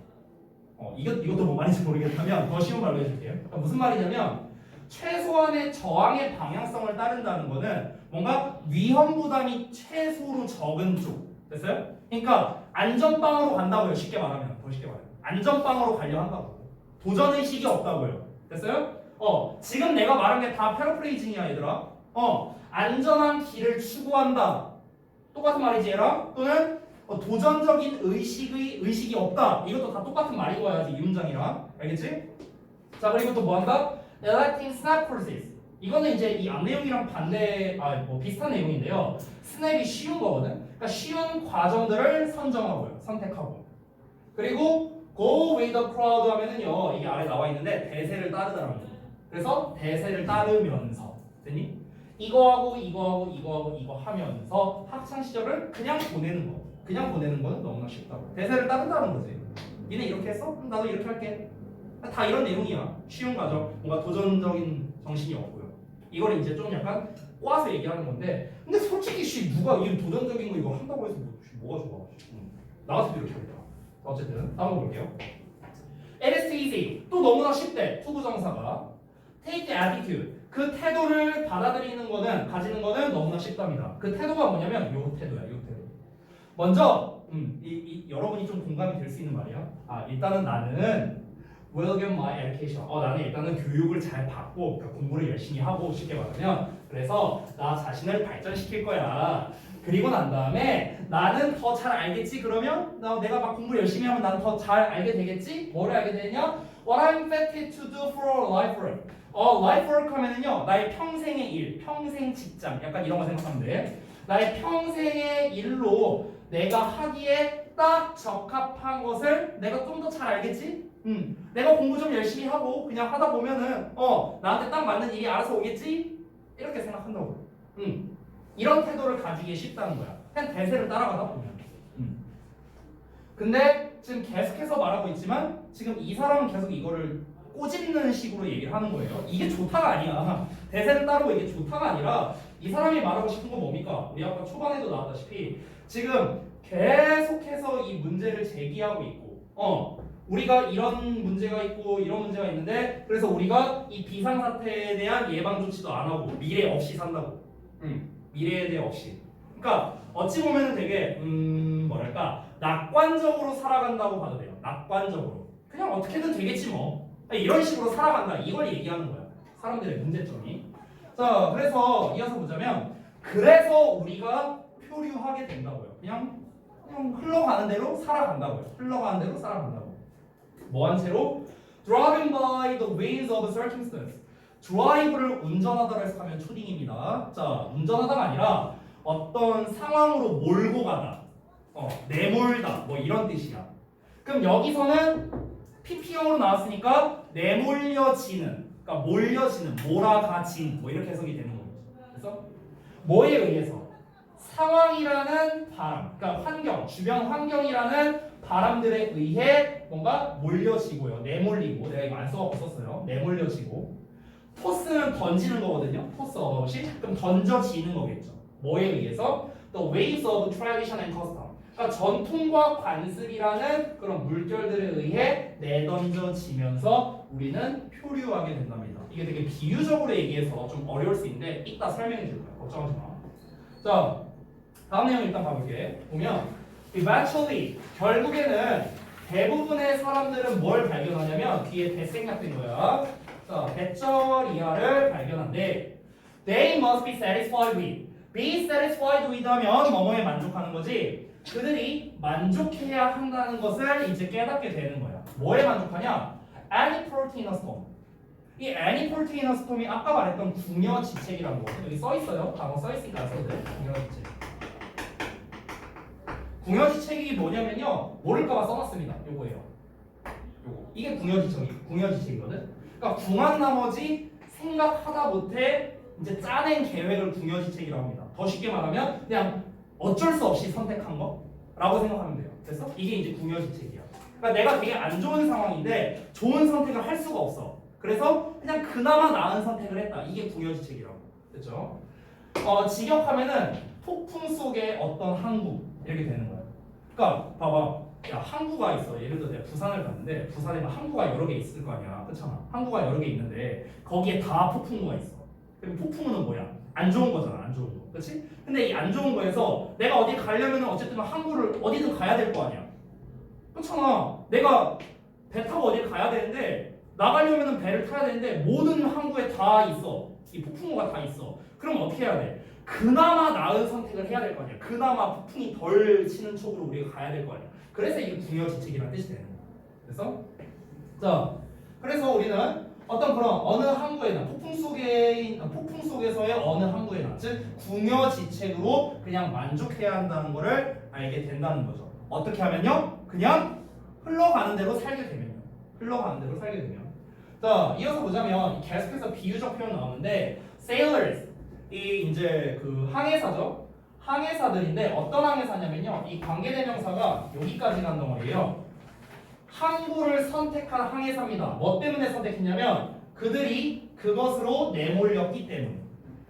이것도 뭐 말인지 모르겠다면 더 쉬운 말로 해줄게요. 그러니까 무슨 말이냐면 최소한의 저항의 방향성을 따른다는 거는 뭔가 위험 부담이 최소로 적은 쪽. 됐어요? 그러니까 안전빵으로 간다고요. 쉽게 말하면. 더 쉽게 말하면. 안전빵으로 가려 한다고. 도전의식이 없다고요. 됐어요? 지금 내가 말한 게 다 패러프레이징이야 얘들아. 안전한 길을 추구한다. 똑같은 말이지 얘랑? 또는 도전적인 의식이 없다. 이것도 다 똑같은 말인 거야. 이 문장이랑. 알겠지? 자, 그리고 또 뭐 한다? Electing snap courses. 이거는 이제 이 앞 내용이랑 뭐 비슷한 내용인데요. 스냅이 쉬운 거거든. 그러니까 쉬운 과정들을 선정하고요. 선택하고. 그리고 go with the crowd 하면은요. 이게 아래 나와 있는데 대세를 따르다라는 거예요. 그래서 대세를 따르면서. 됐니? 이거 하면서 학창 시절을 그냥 보내는 거. 그냥 보내는 거는 너무나 쉽다고. 대세를 따른다는 거지. 니네 이렇게 했어? 그럼 나도 이렇게 할게. 다 이런 내용이야. 쉬운 과정. 뭔가 도전적인 정신이 없고요. 이걸 이제 좀 약간 꼬아서 얘기하는 건데, 근데 솔직히 누가 이 도전적인 거 이거 한다고 해서 뭐가 좋아? 나 같아도 이렇게 하겠다. 어쨌든 다음 거 볼게요. It is easy. 또 너무나 쉽대. 투부정사가 take the attitude. 그 태도를 받아들이는 거는 가지는 거는 너무나 쉽답니다. 그 태도가 뭐냐면 요 태도야. 요 태도. 먼저 여러분이 좀 공감이 될 수 있는 말이야. 일단은 나는 will get my education. 나는 일단은 교육을 잘 받고 그러니까 공부를 열심히 하고 쉽게 말하면 그래서 나 자신을 발전시킬 거야. 그리고 난 다음에 나는 더 잘 알겠지. 그러면 내가 막 공부 열심히 하면 난 더 잘 알게 되겠지. 뭐를 알게 되냐? What I'm fitted to do for life work. life work 하면은요 나의 평생의 일, 평생 직장 약간 이런 거 생각하면 돼. 나의 평생의 일로 내가 하기에 딱 적합한 것을 내가 좀 더 잘 알겠지? 내가 공부 좀 열심히 하고 그냥 하다 보면은 나한테 딱 맞는 일이 알아서 오겠지? 이렇게 생각한다고. 이런 태도를 가지기 쉽다는 거야. 그냥 대세를 따라가다 보면. 근데 지금 계속해서 말하고 있지만 지금 이 사람은 계속 이거를 꼬집는 식으로 얘기를 하는 거예요. 이게 좋다가 아니야. 대세를 따르고 이게 좋다가 아니라 이 사람이 말하고 싶은 건 뭡니까? 우리 아까 초반에도 나왔다시피 지금 계속해서 이 문제를 제기하고 있고 우리가 이런 문제가 있고 이런 문제가 있는데 그래서 우리가 이 비상사태에 대한 예방 조치도 안 하고 미래 없이 산다고. 미래에 대해 없이. 그러니까 어찌 보면은 되게 뭐랄까 낙관적으로 살아간다고 봐도 돼요. 낙관적으로. 그냥 어떻게든 되겠지 뭐. 이런 식으로 살아간다. 이걸 얘기하는 거야. 사람들의 문제점이. 자, 그래서 이어서 보자면 그래서 우리가 표류하게 된다고요. 그냥 흘러가는 대로 살아간다고요. 흘러가는 대로 살아간다고. 뭐한 채로? Driven by the winds of circumstance. 드라이브를 운전하다로 해석하면 초딩입니다. 자, 운전하다가 아니라 어떤 상황으로 몰고 가다, 내몰다, 뭐 이런 뜻이야. 그럼 여기서는 PP형으로 나왔으니까 내몰려지는, 그러니까 몰려지는, 몰아가진, 뭐 이렇게 해석이 되는 거죠. 그래서 뭐에 의해서? 상황이라는 바람, 그러니까 환경, 주변 환경이라는 바람들에 의해 뭔가 몰려지고요. 내몰리고, 내가 이거 안 써갖고 썼어요. 내몰려지고. 토스는 던지는 거거든요. 토스 어바웃이. 그럼 던져지는 거겠죠. 뭐에 의해서? The waves of tradition and custom. 그러니까 전통과 관습이라는 그런 물결들에 의해 내던져지면서 우리는 표류하게 된답니다. 이게 되게 비유적으로 얘기해서 좀 어려울 수 있는데 이따 설명해 줄 거야. 걱정하지 마. 자, 다음 내용 일단 봐볼게. 보면 eventually 결국에는 대부분의 사람들은 뭘 발견하냐면 뒤에 대생략된 거야. 자, 배터리아를 발견한대. They must be satisfied with. Be satisfied with 하면 뭐뭐에 만족하는 거지. 그들이 만족해야 한다는 것을 이제 깨닫게 되는 거야. 뭐에 만족하냐? Any protein in a storm. 이 any protein in a storm이 아까 말했던 궁여지책이라는 거. 여기 써 있어요. 단어 써 있으니까 안 써도 돼. 궁여지책. 궁여지책이 뭐냐면요. 모를까봐 써놨습니다. 요거예요. 요거. 이게 궁여지책이거든. 그러니까 궁한 나머지 생각하다 못해 이제 짜낸 계획을 궁여지책이라고 합니다. 더 쉽게 말하면 그냥 어쩔 수 없이 선택한 거라고 생각하면 돼요. 그래서 이게 이제 궁여지책이야. 그러니까 내가 되게 안 좋은 상황인데 좋은 선택을 할 수가 없어. 그래서 그냥 그나마 나은 선택을 했다. 이게 궁여지책이라고. 됐죠? 직역하면은 폭풍 속의 어떤 항구 이렇게 되는 거야. 그러니까 봐봐. 야, 항구가 있어. 예를 들어 내가 부산을 갔는데 부산에 항구가 여러 개 있을 거 아니야. 그렇잖아. 항구가 여러 개 있는데 거기에 다 폭풍우가 있어. 그럼 폭풍우는 뭐야? 안 좋은 거잖아. 안 좋은 거. 그렇지? 근데 이 안 좋은 거에서 내가 어디 가려면 어쨌든 항구를 어디든 가야 될 거 아니야. 그렇잖아. 내가 배 타고 어디 가야 되는데 나가려면 배를 타야 되는데 모든 항구에 다 있어. 이 폭풍우가 다 있어. 그럼 어떻게 해야 돼? 그나마 나은 선택을 해야 될 거 아니야. 그나마 폭풍이 덜 치는 쪽으로 우리가 가야 될 거 아니야. 그래서 이게 궁여지책이라는 뜻이 되는 거야. 그래서 자, 그래서 우리는 어떤 그런 어느 항구에나 폭풍 속에서의 어느 항구에나 즉 궁여지책으로 그냥 만족해야 한다는 것을 알게 된다는 거죠. 어떻게 하면요? 그냥 흘러가는 대로 살게 되면요. 흘러가는 대로 살게 되면. 자, 이어서 보자면 계속해서 비유적 표현 나오는데 sailors 이 이제 그 항해사죠. 항해사들인데 어떤 항해사냐면요. 이 관계대명사가 여기까지 간 덩어리예요. 항구를 선택한 항해사입니다. 뭐 때문에 선택했냐면 그들이 그것으로 내몰렸기 때문에.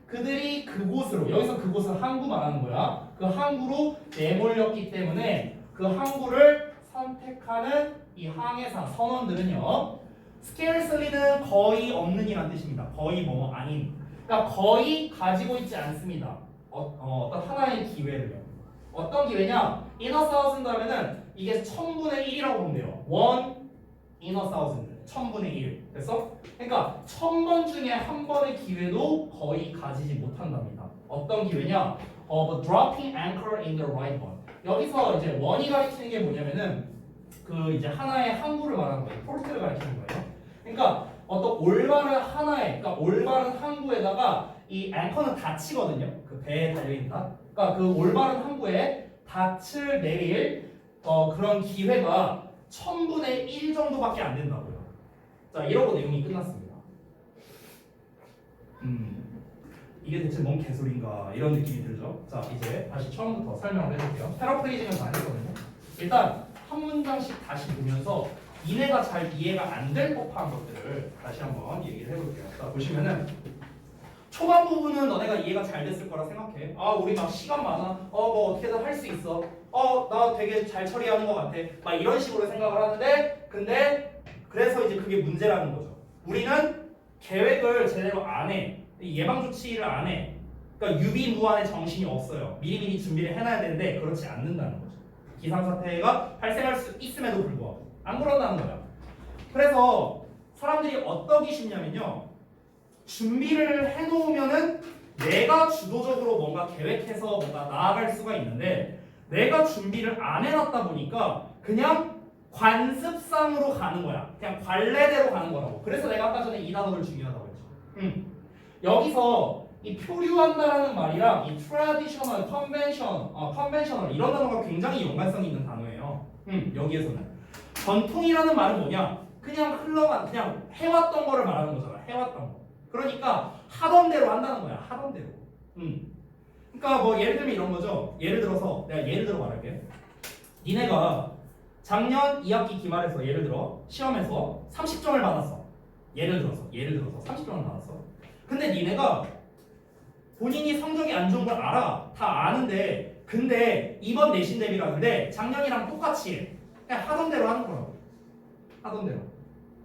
그들이 그곳으로 여기서 그곳은 항구 말하는 거야. 그 항구로 내몰렸기 때문에 그 항구를 선택하는 이 항해사 선원들은요. scarcely는 거의 없는이란 뜻입니다. 거의 뭐 아닌. 그러니까 거의 가지고 있지 않습니다. 어떤 하나의 기회를요. 어떤 기회냐? in a thousand 하면은 이게 1000분의 1이라고 보면 돼요. 1 in a thousand. 1000분의 1 됐어? 그러니까 1000번 중에 한 번의 기회도 거의 가지지 못한답니다. 어떤 기회냐? Of dropping anchor in the right one. 여기서 이제 원이 가리키는 게 뭐냐면은 그 이제 하나의 항구를 말하는 거예요. 포트를 가리키는 거예요. 그러니까 어떤 올바른 하나의, 그러니까 올바른 항구에다가 이 앵커는 닫히거든요. 그 배에 달려있다. 그러니까 그 올바른 항구에 닻을 내릴 그런 기회가 1000분의 1 정도밖에 안 된다고요. 자, 이러고 내용이 끝났습니다. 이게 대체 뭔 개소리인가 이런 느낌이 들죠. 자, 이제 다시 처음부터 설명을 해볼게요. 패러프레이징은 다 했거든요. 일단 한 문장씩 다시 보면서 니네가 잘 이해가 안 될 법한 것들을 다시 한번 얘기를 해볼게요. 자, 보시면은 초반 부분은 너네가 이해가 잘 됐을 거라 생각해. 아, 우리 막 시간 많아. 뭐 어떻게든 할 수 있어. 나 되게 잘 처리하는 것 같아. 막 이런 식으로 생각을 하는데, 근데 그래서 이제 그게 문제라는 거죠. 우리는 계획을 제대로 안 해. 예방 조치를 안 해. 그러니까 유비무환의 정신이 없어요. 미리미리 준비를 해놔야 되는데 그렇지 않는다는 거죠. 기상사태가 발생할 수 있음에도 불구하고 안 그런다는 거야. 그래서 사람들이 어떠기 쉽냐면요. 준비를 해놓으면은 내가 주도적으로 뭔가 계획해서 뭔가 나아갈 수가 있는데 내가 준비를 안 해놨다 보니까 그냥 관습상으로 가는 거야. 그냥 관례대로 가는 거라고. 그래서 내가 아까 전에 이 단어를 중요하다고 했죠. 여기서 이 표류한다라는 말이랑 이 traditional, conventional 이런 단어가 굉장히 연관성이 있는 단어예요. 여기에서는 전통이라는 말은 뭐냐? 그냥 흘러간, 그냥 해왔던 거를 말하는 거잖아. 해왔던 거. 그러니까 하던 대로 한다는 거야. 하던 대로. 그러니까 뭐 예를 들면 이런 거죠. 예를 들어서 내가 예를 들어 말할게. 니네가 작년 2학기 기말에서 예를 들어 시험에서 30점을 받았어. 예를 들어서 30점을 받았어. 근데 니네가 본인이 성적이 안 좋은 걸 알아. 다 아는데 근데 이번 내신 대비라는데 작년이랑 똑같이 해. 그냥 하던 대로 하는 거라고. 하던 대로.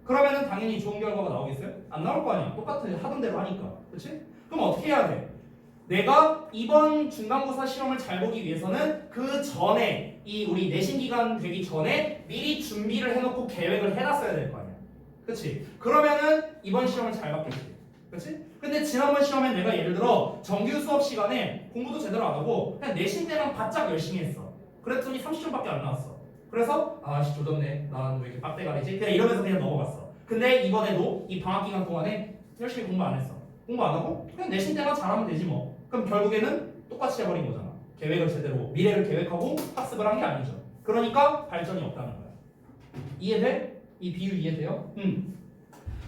그러면은 당연히 좋은 결과가 나오겠어요? 안 나올 거 아니야. 똑같은 하던 대로 하니까. 그렇지? 그럼 어떻게 해야 돼? 내가 이번 중간고사 시험을 잘 보기 위해서는 그 전에 이 우리 내신 기간 되기 전에 미리 준비를 해놓고 계획을 해놨어야 될 거 아니야. 그렇지? 그러면은 이번 시험을 잘 봤겠지. 그렇지? 근데 지난번 시험에 내가 예를 들어 정규 수업 시간에 공부도 제대로 안 하고 그냥 내신 때만 바짝 열심히 했어. 그랬더니 30점밖에 안 나왔어. 그래서 아씨 조졌네. 난 왜 이렇게 빡대가리지? 그냥 이러면서 그냥 넘어갔어. 근데 이번에도 이 방학 기간 동안에 열심히 공부 안 했어. 공부 안 하고 그냥 내신 때만 잘하면 되지 뭐. 그럼 결국에는 똑같이 해버린 거잖아. 계획을 제대로 미래를 계획하고 학습을 한 게 아니죠. 그러니까 발전이 없다는 거야. 이해돼? 이 비유 이해돼요?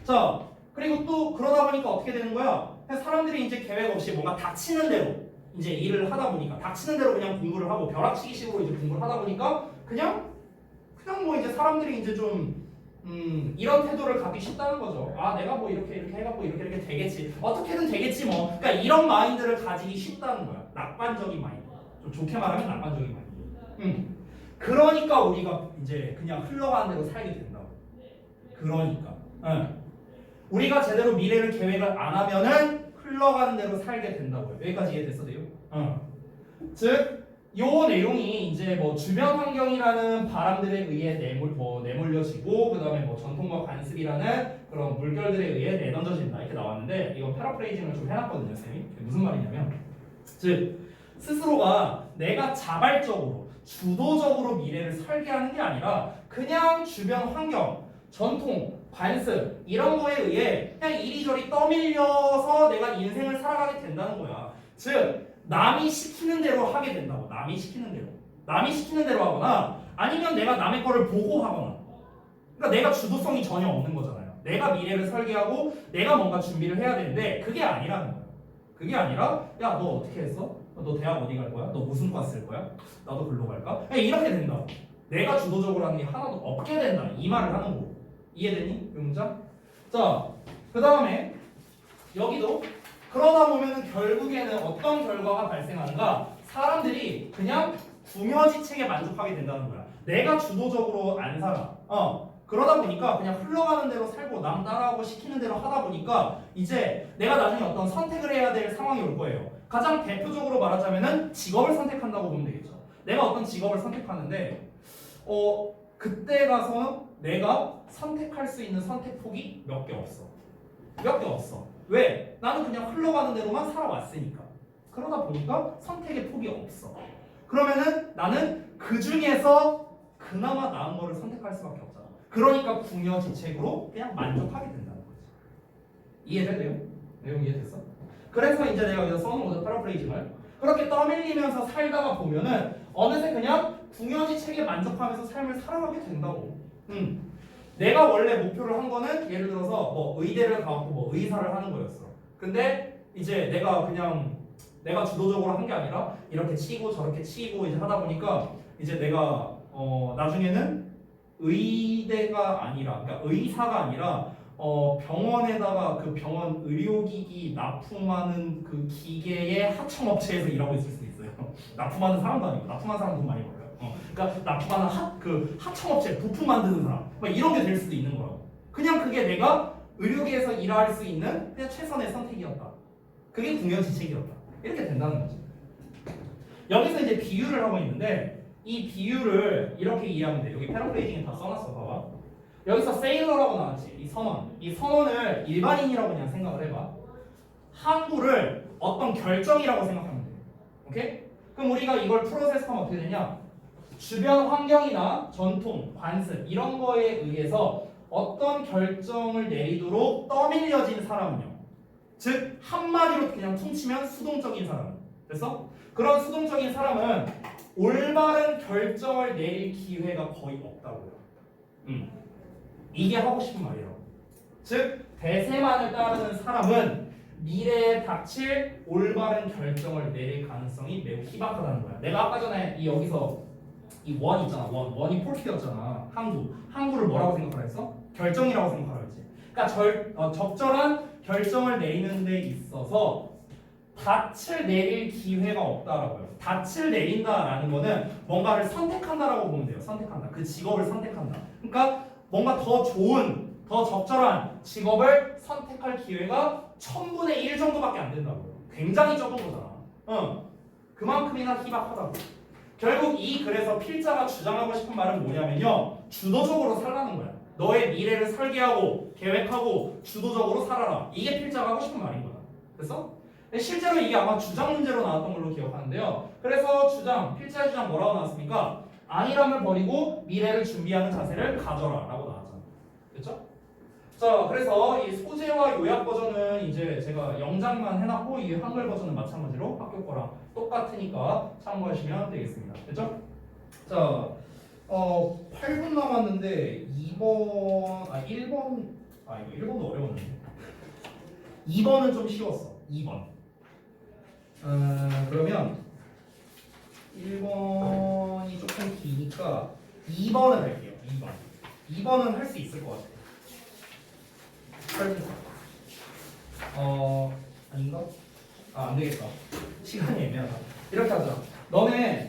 자, 그리고 또 그러다 보니까 어떻게 되는 거야? 사람들이 이제 계획 없이 뭔가 닥치는 대로 이제 일을 하다 보니까 닥치는 대로 그냥 공부를 하고 벼락치기식으로 이제 공부를 하다 보니까 그냥 뭐 이제 사람들이 이제 좀 이런 태도를 갖기 쉽다는 거죠. 아, 내가 뭐 이렇게 해갖고 이렇게 되겠지. 어떻게든 되겠지 뭐. 그러니까 이런 마인드를 가지기 쉽다는 거야. 낙관적인 마인드. 좀 좋게 말하면 낙관적인 마인드. 그러니까 우리가 이제 그냥 흘러가는 대로 살게 된다고. 그러니까. 우리가 제대로 미래를 계획을 안 하면은 흘러가는 대로 살게 된다고요. 여기까지 이해됐어요? 즉, 요 내용이 이제 뭐 주변 환경이라는 바람들에 의해 내몰려지고 그 다음에 뭐 전통과 관습이라는 그런 물결들에 의해 내던져진다 이렇게 나왔는데 이거 패러프레이징을 좀 해놨거든요, 쌤이. 무슨 말이냐면 즉 스스로가 내가 자발적으로 주도적으로 미래를 설계하는 게 아니라 그냥 주변 환경, 전통, 관습 이런 거에 의해 그냥 이리저리 떠밀려서 내가 인생을 살아가게 된다는 거야. 즉 남이 시키는 대로 하게 된다고. 남이 시키는 대로 하거나 아니면 내가 남의 거를 보고 하거나. 그러니까 내가 주도성이 전혀 없는 거잖아요. 내가 미래를 설계하고 내가 뭔가 준비를 해야 되는데 그게 아니라는 거야. 그게 아니라 야, 너 어떻게 했어? 너 대학 어디 갈 거야? 너 무슨 과 쓸 거야? 나도 글로 갈까? 그냥 이렇게 된다고. 내가 주도적으로 하는 게 하나도 없게 된다. 이 말을 하는 거고. 이해되니? 이 문장? 자, 그 다음에 여기도 그러다 보면은 결국에는 어떤 결과가 발생하는가? 사람들이 그냥 궁여지책에 만족하게 된다는 거야. 내가 주도적으로 안 살아. 그러다 보니까 그냥 흘러가는 대로 살고 남 따라하고 시키는 대로 하다 보니까 이제 내가 나중에 어떤 선택을 해야 될 상황이 올 거예요. 가장 대표적으로 말하자면은 직업을 선택한다고 보면 되겠죠. 내가 어떤 직업을 선택하는데 그때 가서 내가 선택할 수 있는 선택폭이 몇 개 없어. 몇 개 없어. 왜? 나는 그냥 흘러가는 대로만 살아왔으니까. 그러다 보니까 선택의 폭이 없어. 그러면은 나는 그 중에서 그나마 나은 거를 선택할 수밖에 없잖아. 그러니까 궁여지책으로 그냥 만족하게 된다는 거지. 이해돼? 내용 이해됐어? 그래서 이제 내가 여기서 써놓은 거죠. 패러프레이징을. 그렇게 떠밀리면서 살다가 보면은 어느새 그냥 궁여지책에 만족하면서 삶을 살아가게 된다고. 내가 원래 목표를 한 거는 예를 들어서 뭐 의대를 가고 뭐 의사를 하는 거였어. 근데 이제 내가 그냥 내가 주도적으로 한 게 아니라 이렇게 치고 저렇게 치고 이제 하다 보니까 이제 내가 나중에는 의대가 아니라 그러니까 의사가 아니라 병원에다가 그 병원 의료기기 납품하는 그 기계의 하청업체에서 일하고 있을 수도 있어요. 납품하는 사람도 아니고 납품하는 사람 돈 많이 벌어요. 그러니까 납품하는 그 하청업체 부품 만드는 사람 막 이런 게 될 수도 있는 거라고. 그냥 그게 내가 의료계에서 일할 수 있는 그냥 최선의 선택이었다. 그게 궁여지책이었다. 이렇게 된다는 거지. 여기서 이제 비유를 하고 있는데 이 비유를 이렇게 이해하면 돼. 여기 패러프레이징에 다 써놨어. 봐봐. 여기서 세일러라고 나왔지. 이 선원. 이 선원을 일반인이라고 그냥 생각을 해봐. 항구를 어떤 결정이라고 생각하면 돼. 오케이? 그럼 우리가 이걸 프로세스 하면 어떻게 되냐? 주변 환경이나 전통, 관습 이런 거에 의해서 어떤 결정을 내리도록 떠밀려진 사람은요. 즉 한마디로 그냥 퉁치면 수동적인 사람. 됐어? 그런 수동적인 사람은 올바른 결정을 내릴 기회가 거의 없다고요. 이게 하고 싶은 말이에요. 즉 대세만을 따르는 사람은 미래에 닥칠 올바른 결정을 내릴 가능성이 매우 희박하다는 거야. 내가 아까 전에 여기서 이 원 있잖아. 원이 폴트였잖아. 항구를 뭐라고 생각하라 했어? 결정이라고 생각하라 했지. 그러니까 적절한 결정을 내리는 데 있어서 닻을 내릴 기회가 없다라고요. 닻을 내린다라는 거는 뭔가를 선택한다라고 보면 돼요. 선택한다. 그 직업을 선택한다. 그러니까 뭔가 더 좋은, 더 적절한 직업을 선택할 기회가 1000분의 1 정도밖에 안 된다고요. 굉장히 적은 거잖아. 그만큼이나 희박하다고. 결국 이 글에서 필자가 주장하고 싶은 말은 뭐냐면요. 주도적으로 살라는 거야. 너의 미래를 설계하고 계획하고 주도적으로 살아라. 이게 필자가 하고 싶은 말인 거야. 됐어? 실제로 이게 아마 주장 문제로 나왔던 걸로 기억하는데요. 그래서 필자의 주장 뭐라고 나왔습니까? 안일함을 버리고 미래를 준비하는 자세를 가져라 라고 나왔잖아. 됐죠? 자, 그래서 이 소재와 요약 버전은 이제 제가 영장만 해놨고 이 한글 버전은 마찬가지로 학교 거랑 똑같으니까 참고하시면 되겠습니다. 됐죠? 자, 8분 남았는데 1번 이거 1번도 어려웠는데 2번은 좀 쉬웠어. 2번. 그러면 1번이 조금 기니까 2번을 할게요. 2번은 할 수 있을 것 같아요. 아닌가? 안 되겠다. 시간이 애매하다. 이렇게 하자. 너네